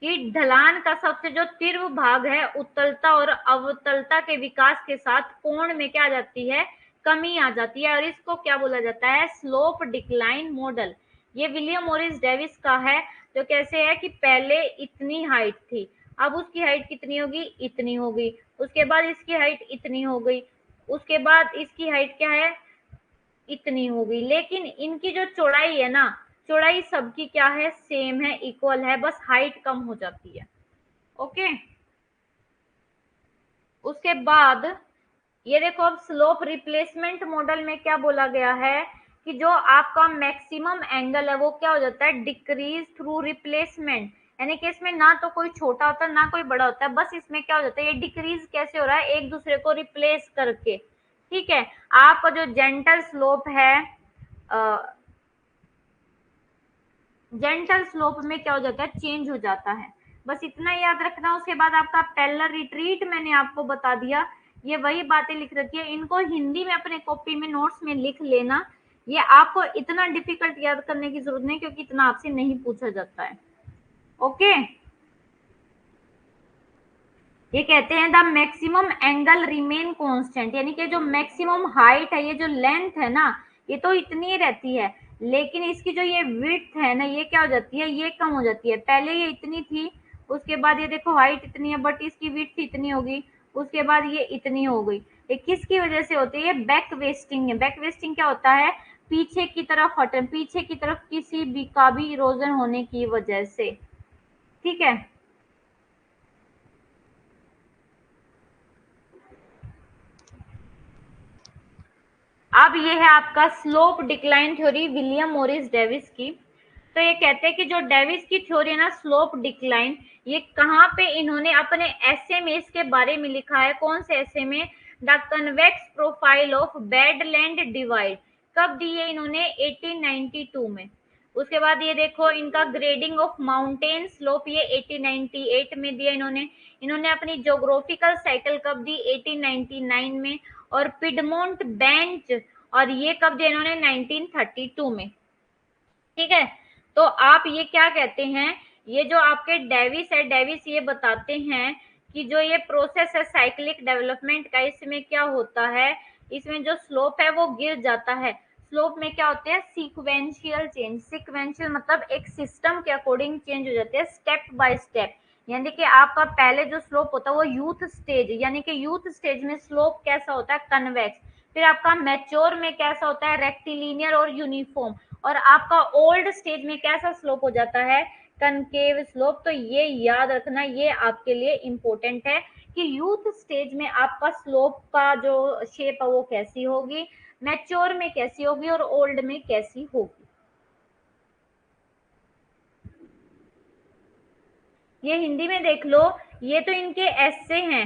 कि ढलान का सबसे जो तीव्र भाग है उत्तलता और अवतलता के विकास के साथ कोण में क्या आ जाती है, कमी आ जाती है, और इसको क्या बोला जाता है, स्लोप डिक्लाइन मॉडल। ये विलियम मॉरिस डेविस का है, जो कैसे है कि पहले इतनी हाइट थी, अब उसकी हाइट कितनी होगी, इतनी हो गई, उसके बाद इसकी हाइट इतनी हो गई, उसके बाद इसकी हाइट क्या है, इतनी हो गई, लेकिन इनकी जो चौड़ाई है ना, चौड़ाई सबकी क्या है, सेम है, इक्वल है, बस हाइट कम हो जाती है। ओके, उसके बाद ये देखो, अब स्लोप रिप्लेसमेंट मॉडल में क्या बोला गया है, कि जो आपका मैक्सिमम एंगल है वो क्या हो जाता है, डिक्रीज थ्रू रिप्लेसमेंट, यानी कि इसमें ना तो कोई छोटा होता है ना कोई बड़ा होता है, बस इसमें क्या हो जाता है, ये डिक्रीज कैसे हो रहा है, एक दूसरे को रिप्लेस करके, ठीक है। आपका जो जेंटल स्लोप है, जेंटल स्लोप में क्या हो जाता है, चेंज हो जाता है, बस इतना याद रखना। उसके बाद आपका पेलर रिट्रीट मैंने आपको बता दिया, ये वही बातें लिख रखी है, इनको हिंदी में अपने कॉपी में नोट्स में लिख लेना, ये आपको इतना डिफिकल्ट याद करने की जरूरत नहीं, क्योंकि इतना आपसे नहीं पूछा जाता है। ओके, ये कहते हैं the maximum angle remain constant, यानी कि जो मैक्सिमम हाइट है, ये जो लेंथ है ना, ये तो इतनी रहती है, लेकिन इसकी जो ये विड्थ है ना, ये क्या हो जाती है, ये कम हो जाती है, पहले ये इतनी थी, उसके बाद ये देखो हाइट इतनी है, बट इसकी विड्थ इतनी होगी, उसके बाद ये इतनी हो गई, ये किसकी वजह से होती है, ये बैक वेस्टिंग है। बैक वेस्टिंग क्या होता है, पीछे की तरफ हटन, पीछे की तरफ किसी भी का भी इरोजन होने की वजह से, ठीक है। अब ये है आपका slope decline theory William Morris Davis की। तो ये कहते हैं कि जो डेविस की थ्योरी है ना, स्लोप डिक्लाइन, ये कहाँ पे इन्होंने अपने एसे में इसके बारे में लिखा है, कौन से एसे में, the convex profile of badland divide. कब दी है इन्होंने, 1892 में। उसके बाद ये देखो इनका ग्रेडिंग ऑफ माउंटेन स्लोप, ये 1898 में दिया इन्होंने। इन्होंने अपनी ज्योग्राफिकल साइकिल कब दी, 1899 में। और पिडमोंट बेंच, और ये कब दिया इन्होंने, 1932 में, ठीक है। तो आप ये क्या कहते हैं, ये जो आपके डेविस है, डेविस ये बताते हैं कि जो ये प्रोसेस है साइक्लिक डेवलपमेंट का, इसमें क्या होता है, इसमें जो स्लोप है वो गिर जाता है। स्लोप में क्या होते हैं, सीक्वेंशियल चेंज, सीक्वेंशियल मतलब एक सिस्टम के अकॉर्डिंग चेंज हो जाते हैं, स्टेप बाय स्टेप। यानी कि आपका पहले जो स्लोप होता है वो यूथ स्टेज, यानी कि यूथ स्टेज में स्लोप कैसा होता है, कन्वेक्स। फिर आपका मैच्योर में कैसा होता है, रेक्टिलिनियर और यूनिफॉर्म। और आपका ओल्ड स्टेज में कैसा स्लोप हो जाता है, कनकेव स्लोप। तो ये याद रखना, ये आपके लिए इंपॉर्टेंट है कि यूथ स्टेज में आपका स्लोप का जो शेप है वो कैसी होगी, मैच्योर में कैसी होगी, और ओल्ड में कैसी होगी। ये हिंदी में देख लो, ये तो इनके ऐसे हैं।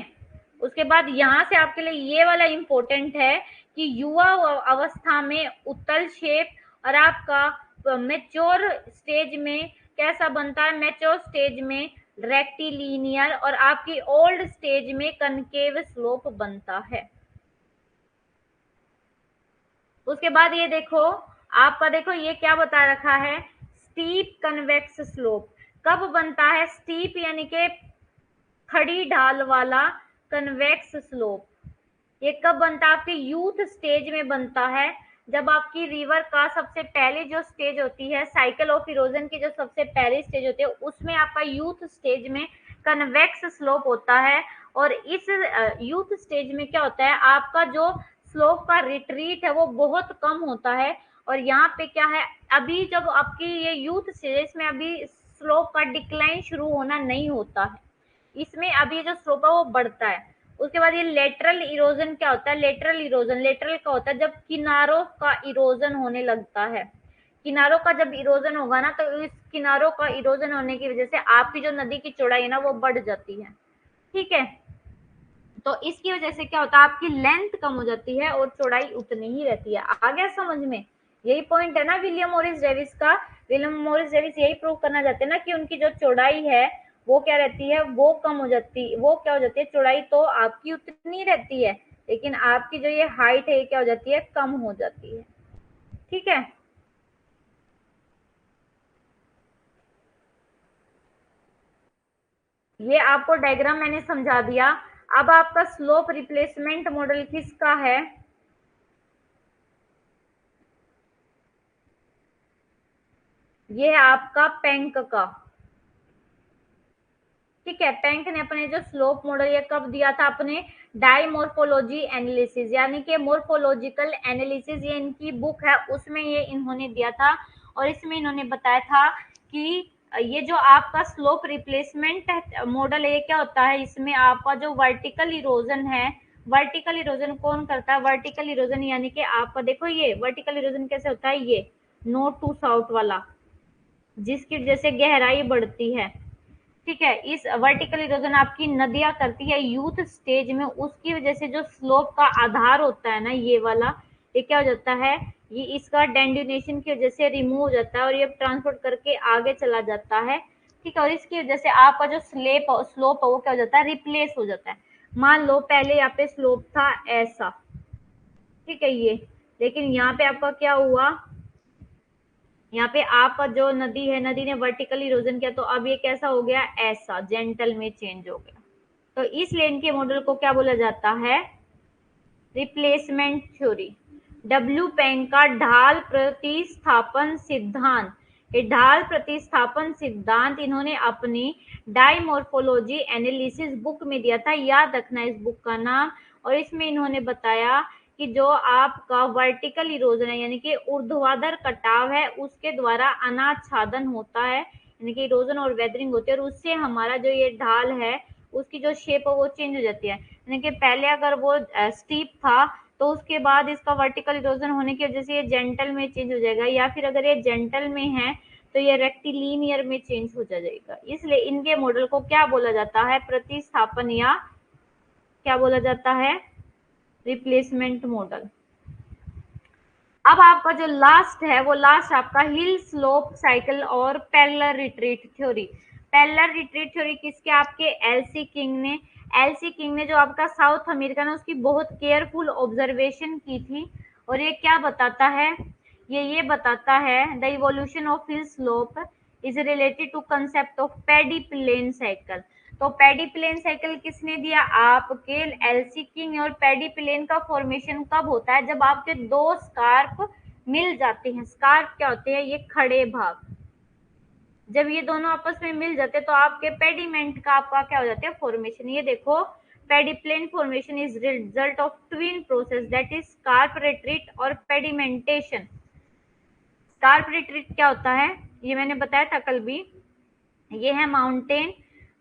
उसके बाद यहाँ से आपके लिए ये वाला इंपॉर्टेंट है कि युवा अवस्था में उत्तल शेप, और आपका मेच्योर स्टेज में कैसा बनता है, मेच्योर स्टेज में रेक्टिलिनियर, और आपकी ओल्ड स्टेज में कनकेव स्लोप बनता है। उसके बाद ये देखो, आपका देखो ये क्या बता रखा है, स्टीप कन्वेक्स स्लोप कब बनता है, स्टीप यानी कि खड़ी ढाल वाला कन्वेक्स स्लोप, ये कब बनता है, आपके यूथ स्टेज में बनता है, जब आपकी रिवर का सबसे पहले जो स्टेज होती है, साइकिल ऑफ इरोजन की जो सबसे पहली स्टेज होती है, उसमें आपका यूथ स्टेज में कन्वेक्स स्लोप होता है। और इस यूथ स्टेज में क्या होता है, आपका जो स्लोप का रिट्रीट है वो बहुत कम होता है। और यहाँ पे क्या है, अभी जब आपकी ये यूथ स्टेज में अभी स्लोप का डिक्लाइन शुरू होना नहीं होता है, इसमें अभी जो स्लोप है वो बढ़ता है। उसके बाद ये लेटरल इरोजन क्या होता है, लेटरल इरोजन, लेटरल का होता है जब किनारों का इरोजन होने लगता है। किनारों का जब इरोजन होगा ना, तो इस किनारों का इरोजन होने की वजह से आपकी जो नदी की चौड़ाई है ना वो बढ़ जाती है। ठीक है, तो इसकी वजह से क्या होता है, आपकी लेंथ कम हो जाती है और चौड़ाई उतनी ही रहती है। आ गया समझ में? यही पॉइंट है ना विलियम मॉरिस डेविस का। विलियम मॉरिस डेविस यही प्रूव करना चाहते हैं ना कि उनकी जो चौड़ाई है वो क्या रहती है, वो कम हो जाती, वो क्या हो जाती है, चौड़ाई तो आपकी उतनी रहती है, लेकिन आपकी जो ये हाइट है ये क्या हो जाती है, कम हो जाती है। ठीक है, ये आपको डायग्राम मैंने समझा दिया। अब आपका स्लोप रिप्लेसमेंट मॉडल किसका है, ये है आपका पेंक का। ठीक है, पेंक ने अपने जो स्लोप मॉडल ये कब दिया था, अपने डाइमोर्फोलॉजी एनालिसिस यानी कि मोर्फोलॉजिकल एनालिसिस, ये इनकी बुक है, उसमें ये इन्होंने दिया था। और इसमें इन्होंने बताया था कि ये जो आपका स्लोप रिप्लेसमेंट मॉडल है ये क्या होता है, इसमें आपका जो वर्टिकल इरोजन है, वर्टिकल इरोजन कौन करता है, वर्टिकल इरोजन यानी कि आपका देखो ये वर्टिकल इरोजन कैसे होता है, ये नॉर्थ टू साउथ वाला, जिसकी वजह से गहराई बढ़ती है। ठीक है, इस वर्टिकल इरोजन आपकी नदियां करती है यूथ स्टेज में, उसकी वजह से जो स्लोप का आधार होता है ना ये वाला, ये क्या हो जाता है, ये इसका डेंडिनेशन की वजह से रिमूव हो जाता है और ये ट्रांसपोर्ट करके आगे चला जाता है। ठीक है, और इसकी वजह से आपका जो स्लोप है वो क्या हो जाता है, रिप्लेस हो जाता है। मान लो पहले यहाँ पे स्लोप था ऐसा, ठीक है ये, लेकिन यहाँ पे आपका क्या हुआ, यहाँ पे आपका जो नदी है, नदी ने वर्टिकल इरोजन किया, तो अब ये कैसा हो गया, ऐसा जेंटल में चेंज हो गया। तो इस लेन के मॉडल को क्या बोला जाता है, रिप्लेसमेंट थ्योरी। डब्ल्यू पेंग का ढाल प्रतिस्थापन सिद्धांत, ये ढाल प्रतिस्थापन सिद्धांत इन्होंने अपनी डाइमोर्फोलॉजी एनालिसिस बुक में दिया था, याद रखना इस बुक का नाम। और इसमें इन्होंने बताया कि जो आपका वर्टिकल इरोजन है यानी कि ऊर्ध्वाधर कटाव है, उसके द्वारा अनाच्छादन होता है, यानी कि इरोजन और वेदरिंग होती है, और उससे हमारा जो ये ढाल है उसकी जो शेप है वो चेंज हो जाती है। यानी कि पहले अगर वो स्टीप था तो उसके बाद इसका वर्टिकल इरोजन होने की वजह से ये जेंटल में चेंज हो जाएगा, या फिर अगर ये जेंटल में है तो ये रेक्टिलिनियर में चेंज हो जाएगा। इसलिए इनके मॉडल को क्या बोला जाता है, प्रतिस्थापन, या क्या बोला जाता है, रिप्लेसमेंट मॉडल। अब आपका जो लास्ट है वो लास्ट आपका हिल स्लोप साइकिल और parallel retreat theory. Parallel retreat theory किसके, आपके एलसी किंग ने। एलसी किंग ने जो आपका साउथ अमेरिका ने उसकी बहुत केयरफुल ऑब्जर्वेशन की थी, और ये क्या बताता है, ये बताता है the evolution of hill slope is related to concept of paddy plane cycle. तो पैडी प्लेन साइकिल किसने दिया, आपके एलसी किंग। और पैडी प्लेन का फॉर्मेशन कब होता है, जब आपके दो स्कार्प मिल जाते हैं। स्कार्प क्या होते हैं, ये खड़े भाग, जब ये दोनों आपस में मिल जाते हैं तो आपके पेडिमेंट का आपका क्या हो जाता है, फॉर्मेशन। ये देखो, pediplain formation is result of twin process that is scarp retreat और पेडिमेंटेशन। स्कार्प रिट्रीट क्या होता है, ये मैंने बताया था कल भी, ये है माउंटेन।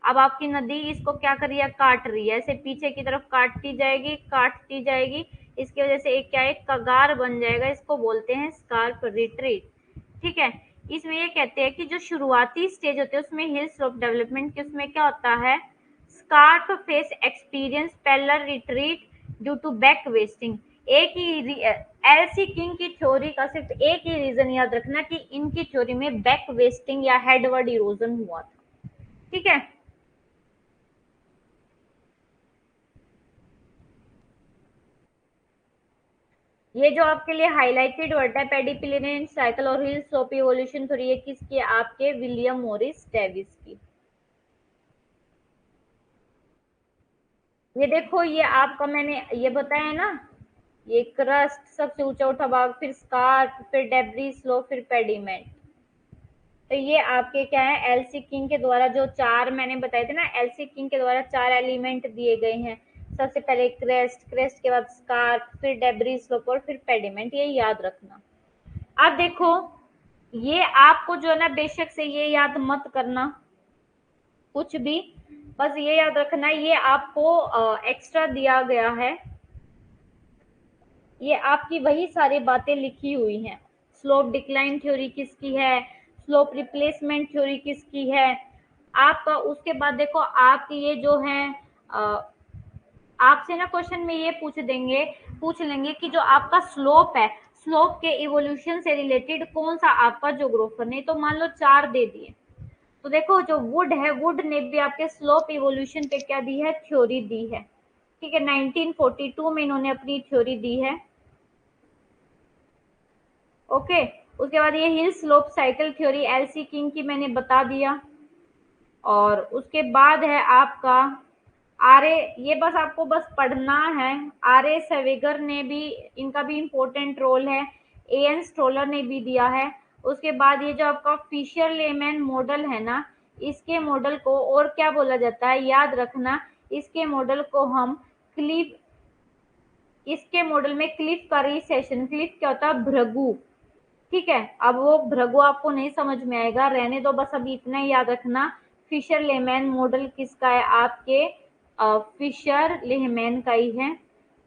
अब आपकी नदी इसको क्या कर रही है, काट रही है, ऐसे पीछे की तरफ काटती जाएगी काटती जाएगी, इसकी वजह से एक क्या, एक कगार बन जाएगा, इसको बोलते हैं स्कार्प रिट्रीट। ठीक है, इसमें ये कहते हैं कि जो शुरुआती स्टेज होते हैं उसमें हिल स्लोप डेवलपमेंट की, उसमें क्या होता है, scarf face experience parallel retreat due to back wasting. एक ही एलसी किंग की थ्योरी का सिर्फ एक ही रीजन याद रखना कि इनकी थ्योरी में बैक वेस्टिंग या हेडवर्ड इरोजन हुआ था। ठीक है, ये जो आपके लिए हाईलाइटेड वर्ड है पेडिपिलिन साइकिल और हिल स्लोप इवोल्यूशन थ्योरी, ये किसकी, आपके विलियम मॉरिस डेविस की। ये देखो, ये आपका मैंने ये बताया ना, ये क्रस्ट सबसे ऊंचा उठा भाग, फिर स्कार्प, फिर डेब्री स्लोप, फिर पेडिमेंट। तो ये आपके क्या है, एलसी किंग के द्वारा जो चार मैंने बताए थे ना, एलसी किंग के द्वारा चार एलिमेंट दिए गए हैं। सबसे पहले क्रेस्ट, क्रेस्ट के बाद स्कार्प, फिर डेब्री, स्लोप और फिर पेडिमेंट, ये याद रखना। अब देखो, ये आपको जो है ना बेशक से ये याद मत करना कुछ भी, बस ये याद रखना ये आपको एक्स्ट्रा दिया गया है। ये आपकी वही सारी बातें लिखी हुई हैं। स्लोप डिक्लाइन थ्योरी किसकी है, स्लोप रिप्लेसमेंट थ्योरी किसकी है। आप उसके बाद देखो, आपकी ये जो है आपसे ना क्वेश्चन में ये पूछ लेंगे कि जो आपका स्लोप है, स्लोप के इवोल्यूशन से रिलेटेड कौन सा आपका जोग्राफर ने, तो मान लो चार दे दिए, तो देखो जो वुड है, वुड ने भी आपके स्लोप इवोल्यूशन पे क्या दी है, थ्योरी दी है। ठीक है, 1942 में इन्होंने अपनी थ्योरी दी है। ओके, उसके बाद ये hill slope cycle theory LC king की मैंने बता दिया। और उसके बाद है आपका आर ए, ये बस आपको बस पढ़ना है। आर ए सेवेगर ने भी, इनका भी इम्पोर्टेंट रोल है। ए एन स्ट्रोलर ने भी दिया है। उसके बाद ये जो आपका फिशर लेमैन मॉडल है ना, इसके मॉडल को और क्या बोला जाता है, याद रखना, इसके मॉडल को हम क्लिफ, इसके मॉडल में क्लिफ का रिसेशन, क्लिफ क्या होता है, भृगु। ठीक है, अब वो भृगु आपको नहीं समझ में आएगा, रहने दो, बस अभी इतना ही याद रखना। फिशर लेमैन मॉडल किसका है, आपके फिशर लेमैन का ही है।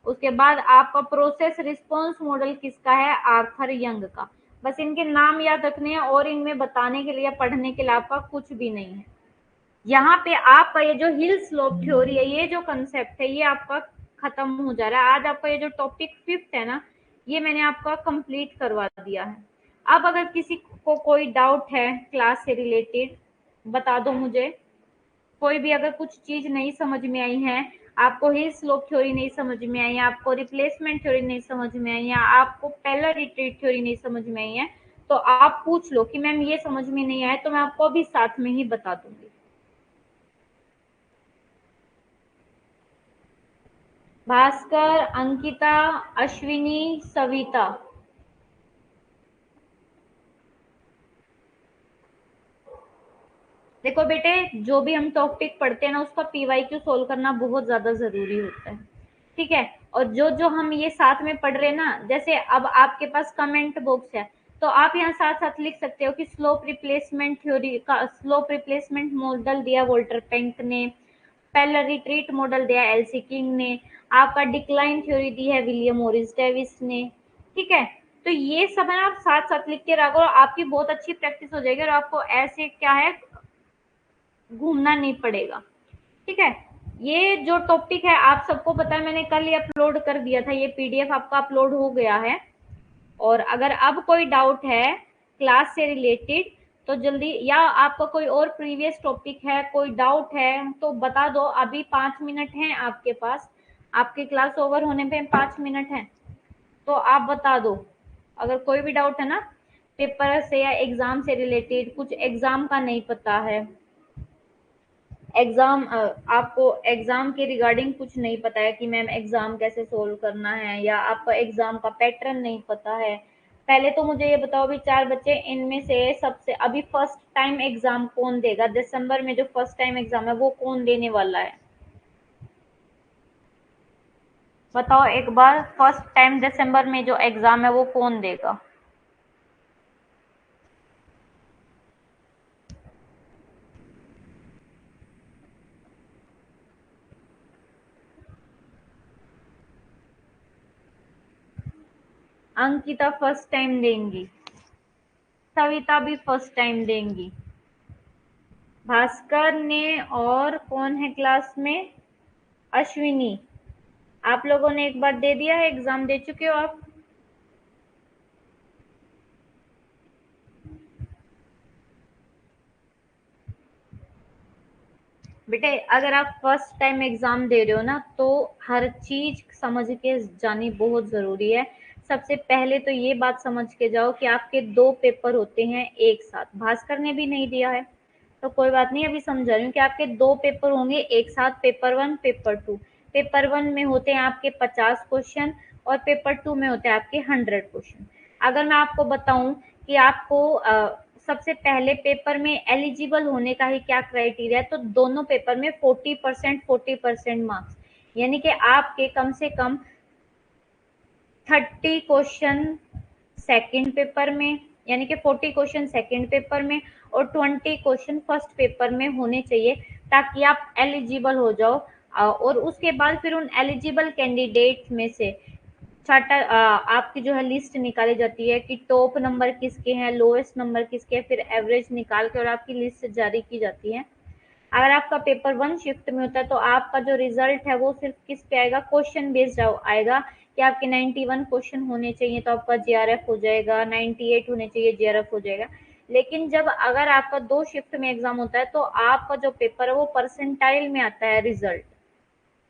उसके बाद आपका प्रोसेस रिस्पॉन्स मॉडल किसका है, आर्थर यंग का। बस इनके नाम याद रखने हैं, और इनमें बताने के लिए, पढ़ने के लिए आपका कुछ भी नहीं है। यहाँ पे आपका ये जो हिल स्लोप थ्योरी है, ये जो कंसेप्ट है, ये आपका खत्म हो जा रहा है। आज आपका ये जो टॉपिक 5th है ना, ये मैंने आपका कंप्लीट करवा दिया है। अब अगर किसी को कोई डाउट है क्लास से रिलेटेड, बता दो मुझे। कोई भी अगर कुछ चीज नहीं समझ में आई है, आपको हिल स्लोप थ्योरी नहीं समझ में आई है, आपको रिप्लेसमेंट थ्योरी नहीं समझ में आई है, आपको पेलर रिट्रीट थ्योरी नहीं समझ में आई है, तो आप पूछ लो कि मैम ये समझ में नहीं आया, तो मैं आपको अभी साथ में ही बता दूंगी। भास्कर, अंकिता, अश्विनी, सविता। देखो बेटे, जो भी हम टॉपिक पढ़ते हैं ना, उसका पीवाईक्यू सोल्व करना बहुत ज्यादा जरूरी होता है। ठीक है, और जो जो हम ये साथ में पढ़ रहे हैं ना, जैसे अब आपके पास कमेंट बॉक्स है, तो आप यहाँ साथ साथ लिख सकते हो कि स्लोप रिप्लेसमेंट थ्योरी का, स्लोप रिप्लेसमेंट मॉडल दिया वोल्टर पेंक ने, पेलर रिट्रीट मॉडल दिया एलसी किंग ने, आपका डिक्लाइन थ्योरी दी है विलियम मॉरिस डेविस ने। ठीक है, तो ये सब है, आप साथ साथ लिखते रहोगे, और आपकी बहुत अच्छी प्रैक्टिस हो जाएगी, और आपको ऐसे क्या है, घूमना नहीं पड़ेगा। ठीक है, ये जो टॉपिक है आप सबको पता है, मैंने कल ही अपलोड कर दिया था, ये पीडीएफ आपका अपलोड हो गया है। और अगर अब कोई डाउट है क्लास से रिलेटेड, तो जल्दी, या आपका कोई और प्रीवियस टॉपिक है, कोई डाउट है, तो बता दो। अभी 5 मिनट हैं आपके पास, आपकी क्लास ओवर होने पे 5 मिनट है, तो आप बता दो अगर कोई भी डाउट है ना, पेपर से या एग्जाम से रिलेटेड, कुछ एग्जाम का नहीं पता है, एग्जाम आपको एग्जाम के रिगार्डिंग कुछ नहीं पता है कि मैम एग्जाम कैसे सोल्व करना है, या आपको एग्जाम का पैटर्न नहीं पता है, पहले तो मुझे ये बताओ भी, चार बच्चे, इनमें से सबसे अभी फर्स्ट टाइम एग्जाम कौन देगा, दिसंबर में जो फर्स्ट टाइम एग्जाम है वो कौन देने वाला है, बताओ एक बार। फर्स्ट टाइम दिसंबर में जो एग्जाम है वो कौन देगा। अंकिता फर्स्ट टाइम देंगी, सविता भी फर्स्ट टाइम देंगी, भास्कर ने, और कौन है क्लास में, अश्विनी। आप लोगों ने एक बार दे दिया है, एग्जाम दे चुके हो आप। बेटे अगर आप फर्स्ट टाइम एग्जाम दे रहे हो ना, तो हर चीज समझ के जानी बहुत जरूरी है। सबसे पहले तो ये बात समझ के जाओ कि आपके दो पेपर होते हैं एक साथ। भास्कर ने भी नहीं दिया है तो कोई बात नहीं, अभी समझा रही हूँ कि आपके दो पेपर होंगे एक साथ, पेपर 1 पेपर 2। पेपर 1 में होते हैं आपके 50 क्वेश्चन, और पेपर 2 में होते हैं आपके 100 क्वेश्चन। अगर मैं आपको बताऊं कि आपको सबसे पहले पेपर में एलिजिबल होने का ही क्या क्राइटेरिया है, तो दोनों पेपर में 40% मार्क्स, यानी कि आपके कम से कम 30 क्वेश्चन सेकंड पेपर में, यानी कि 40 क्वेश्चन सेकंड पेपर में और 20 क्वेश्चन फर्स्ट पेपर में होने चाहिए, ताकि आप एलिजिबल हो जाओ। और उसके बाद फिर उन एलिजिबल कैंडिडेट में से चार्टर आपकी जो है लिस्ट निकाली जाती है कि टॉप नंबर किसके हैं, लोएस्ट नंबर किसके हैं, फिर एवरेज निकाल के और आपकी लिस्ट जारी की जाती है। अगर आपका पेपर 1 शिफ्ट में होता है तो आपका जो रिजल्ट है वो सिर्फ किस पे आएगा, क्वेश्चन बेस्ड आएगा कि आपके 91 क्वेश्चन होने चाहिए तो आपका जीआरएफ हो जाएगा, 98 होने चाहिए जीआरएफ हो जाएगा। लेकिन जब अगर आपका 2 शिफ्ट में एग्जाम होता है तो आपका जो पेपर है वो परसेंटाइल में आता है रिजल्ट,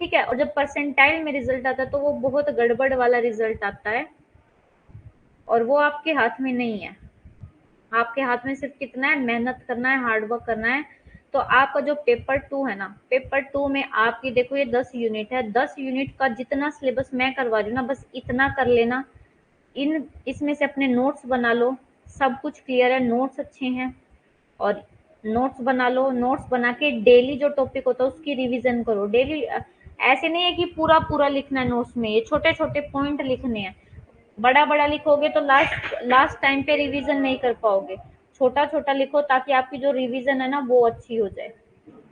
ठीक है। और जब परसेंटाइल में रिजल्ट आता है तो वो बहुत गड़बड़ वाला रिजल्ट आता है और वो आपके हाथ में नहीं है। आपके हाथ में सिर्फ कितना है, मेहनत करना है, हार्ड वर्क करना है। तो आपका जो पेपर 2 है ना, पेपर 2 में आपकी देखो ये 10 यूनिट है, 10 यूनिट का जितना सिलेबस मैं करवा रही हूँ ना, बस इतना कर लेना। इसमें से अपने नोट्स बना लो, सब कुछ क्लियर है, नोट्स अच्छे हैं और नोट्स बना लो। नोट्स बना के डेली जो टॉपिक होता है उसकी रिवीजन करो डेली। ऐसे नहीं है कि पूरा पूरा लिखना है नोट्स में, ये छोटे छोटे पॉइंट लिखने हैं। बड़ा बड़ा लिखोगे तो लास्ट लास्ट टाइम पे रिवीजन नहीं कर पाओगे। छोटा छोटा लिखो ताकि आपकी जो रिवीजन है ना वो अच्छी हो जाए।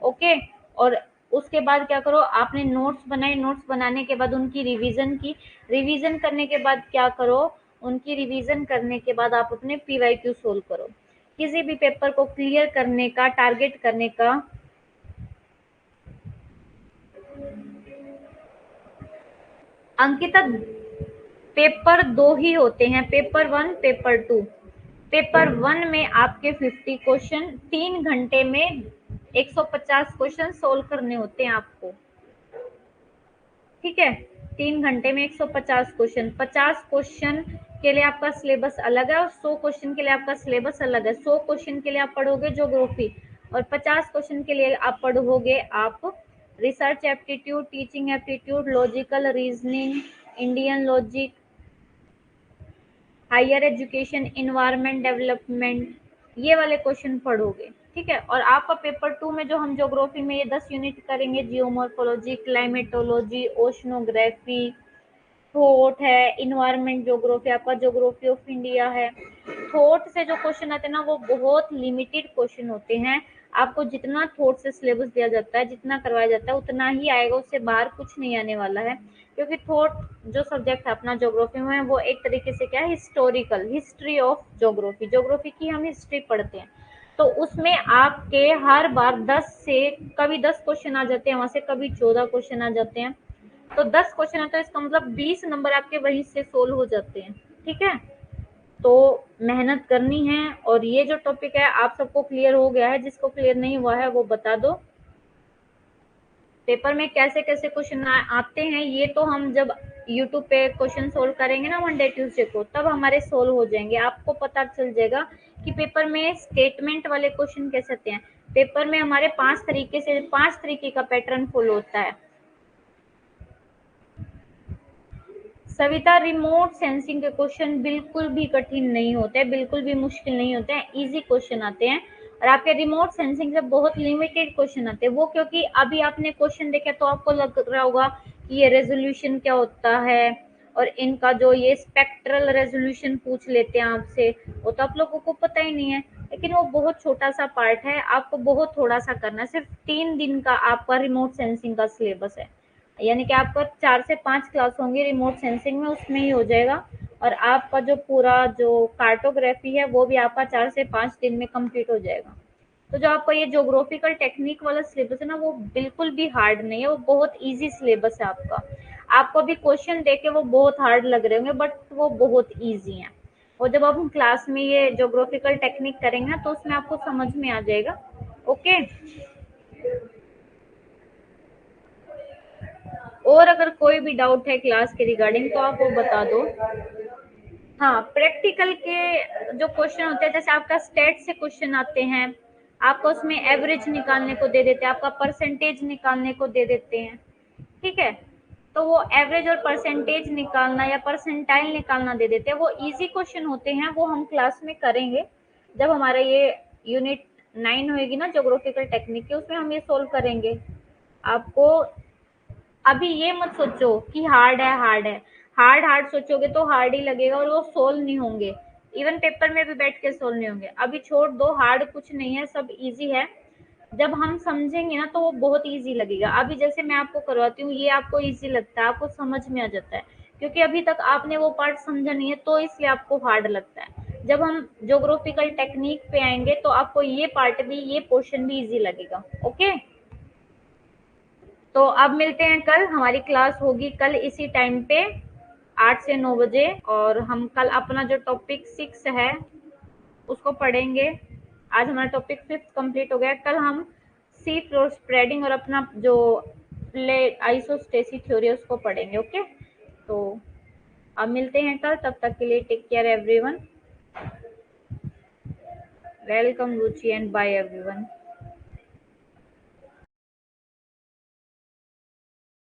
ओके। और उसके बाद क्या करो, आपने नोट्स बनाए, नोट्स बनाने के बाद उनकी रिवीजन की। रिवीजन करने के बाद क्या करो, उनकी रिवीजन करने के बाद आप अपने पीवाईक्यू सोल्व करो। किसी भी पेपर को क्लियर करने का, टारगेट करने का अंकिता, पेपर 2 ही होते हैं, पेपर 1 पेपर 2। पेपर 1 में आपके 50 क्वेश्चन 3 घंटे में 150 क्वेश्चन सोल्व करने होते हैं आपको, ठीक है। 3 घंटे में 150 क्वेश्चन, 50 क्वेश्चन के लिए आपका सिलेबस अलग है और 100 क्वेश्चन के लिए आपका सिलेबस अलग है। 100 क्वेश्चन के लिए आप पढ़ोगे ज्योग्राफी और 50 क्वेश्चन के लिए आप पढ़ोगे आप research aptitude, teaching aptitude, logical reasoning, Indian logic, higher education, environment development, ये वाले क्वेश्चन पढ़ोगे, ठीक है। और आपका पेपर 2 में जो हम ज्योग्राफी में ये 10 यूनिट करेंगे, जियोमॉर्फोलॉजी, क्लाइमेटोलॉजी, ओशनोग्राफी, थॉट है, इन्वायरमेंट ज्योग्राफी, आपका ज्योग्राफी ऑफ इंडिया है। थॉट से जो क्वेश्चन आते हैं ना वो बहुत लिमिटेड क्वेश्चन होते हैं। आपको जितना थॉट से सिलेबस दिया जाता है, जितना करवाया जाता है उतना ही आएगा, उससे बाहर कुछ नहीं आने वाला है। क्योंकि थॉट जो सब्जेक्ट है अपना ज्योग्राफी में, वो एक तरीके से क्या है, historical, history of geography, geography की हम हिस्ट्री पढ़ते हैं। तो उसमें आपके हर बार 10 से कभी 10 क्वेश्चन आ जाते हैं वहां से, कभी 14 क्वेश्चन आ जाते हैं। तो 10 क्वेश्चन है तो इसका मतलब 20 नंबर आपके वहीं से सोल्व हो जाते हैं, ठीक है। तो मेहनत करनी है। और ये जो टॉपिक है आप सबको क्लियर हो गया है, जिसको क्लियर नहीं हुआ है वो बता दो। पेपर में कैसे कैसे क्वेश्चन आते हैं ये तो हम जब यूट्यूब पे क्वेश्चन सोल्व करेंगे ना मंडे ट्यूसडे को, तब हमारे सोल्व हो जाएंगे, आपको पता चल जाएगा कि पेपर में स्टेटमेंट वाले क्वेश्चन कैसे आते हैं। पेपर में हमारे 5 तरीके का पैटर्न फॉलो होता है। सविता, रिमोट सेंसिंग के क्वेश्चन बिल्कुल भी कठिन नहीं होते, बिल्कुल भी मुश्किल नहीं होते हैं, इजी क्वेश्चन आते हैं। और आपके रिमोट सेंसिंग से बहुत लिमिटेड क्वेश्चन आते हैं, वो क्योंकि अभी आपने क्वेश्चन देखे तो आपको लग रहा होगा कि ये रेजोल्यूशन क्या होता है और इनका जो ये स्पेक्ट्रल रेजोल्यूशन पूछ लेते हैं आपसे, वो तो आप लोगों को पता ही नहीं है। लेकिन वो बहुत छोटा सा पार्ट है, आपको बहुत थोड़ा सा करना है। सिर्फ 3 दिन का आपका रिमोट सेंसिंग का सिलेबस है, यानी कि आपका 4 से 5 क्लास होंगी रिमोट सेंसिंग में, उसमें ही हो जाएगा। और आपका जो पूरा जो कार्टोग्राफी है वो भी आपका 4 से 5 दिन में कंप्लीट हो जाएगा। तो जो आपका ये ज्योग्राफिकल टेक्निक वाला सिलेबस है ना, वो बिल्कुल भी हार्ड नहीं है, वो बहुत इजी सिलेबस है आपका। आपको अभी क्वेश्चन देके वो बहुत हार्ड लग रहे होंगे बट वो बहुत इजी है। और जब आप हम क्लास में ये ज्योग्राफिकल टेक्निक करेंगे ना तो उसमें आपको समझ में आ जाएगा। ओके। और अगर कोई भी डाउट है क्लास के रिगार्डिंग तो आप वो बता दो। हाँ, प्रैक्टिकल के जो क्वेश्चन होते हैं, जैसे आपका स्टेट से क्वेश्चन आते हैं, आपको उसमें एवरेज निकालने को दे देते हैं, आपका परसेंटेज निकालने को दे देते हैं, ठीक है। तो वो एवरेज और परसेंटेज निकालना या परसेंटाइल निकालना दे देते हैं, वो इजी क्वेश्चन होते हैं, वो हम क्लास में करेंगे। जब हमारा ये यूनिट 9 होएगी ना ज्योग्राफिकल टेक्निक की, उसमें हम ये सोल्व करेंगे। आपको अभी ये मत सोचो कि हार्ड है हार्ड है, हार्ड हार्ड सोचोगे तो हार्ड ही लगेगा और वो सोल्व नहीं होंगे, इवन पेपर में भी बैठ के सोल्व नहीं होंगे। अभी छोड़ दो, हार्ड कुछ नहीं है, सब इजी है। जब हम समझेंगे ना तो वो बहुत इजी लगेगा। अभी जैसे मैं आपको करवाती हूँ, ये आपको इजी लगता है, आपको समझ में आ जाता है, क्योंकि अभी तक आपने वो पार्ट समझा नहीं है, तो इसलिए आपको हार्ड लगता है। जब हम ज्योग्राफिकल टेक्निक पे आएंगे तो आपको ये पार्ट भी, ये पोर्शन भी इजी लगेगा। ओके, तो अब मिलते हैं कल, हमारी क्लास होगी कल इसी टाइम पे 8 से 9 बजे, और हम कल अपना जो टॉपिक 6 है उसको पढ़ेंगे। आज हमारा टॉपिक 5 कंप्लीट हो गया। कल हम सी फ्लोर स्प्रेडिंग और अपना जो आइसोस्टेसी थ्योरी है उसको पढ़ेंगे। ओके, तो अब मिलते हैं कल, तब तक के लिए take care everyone. Welcome Ruchi and bye everyone.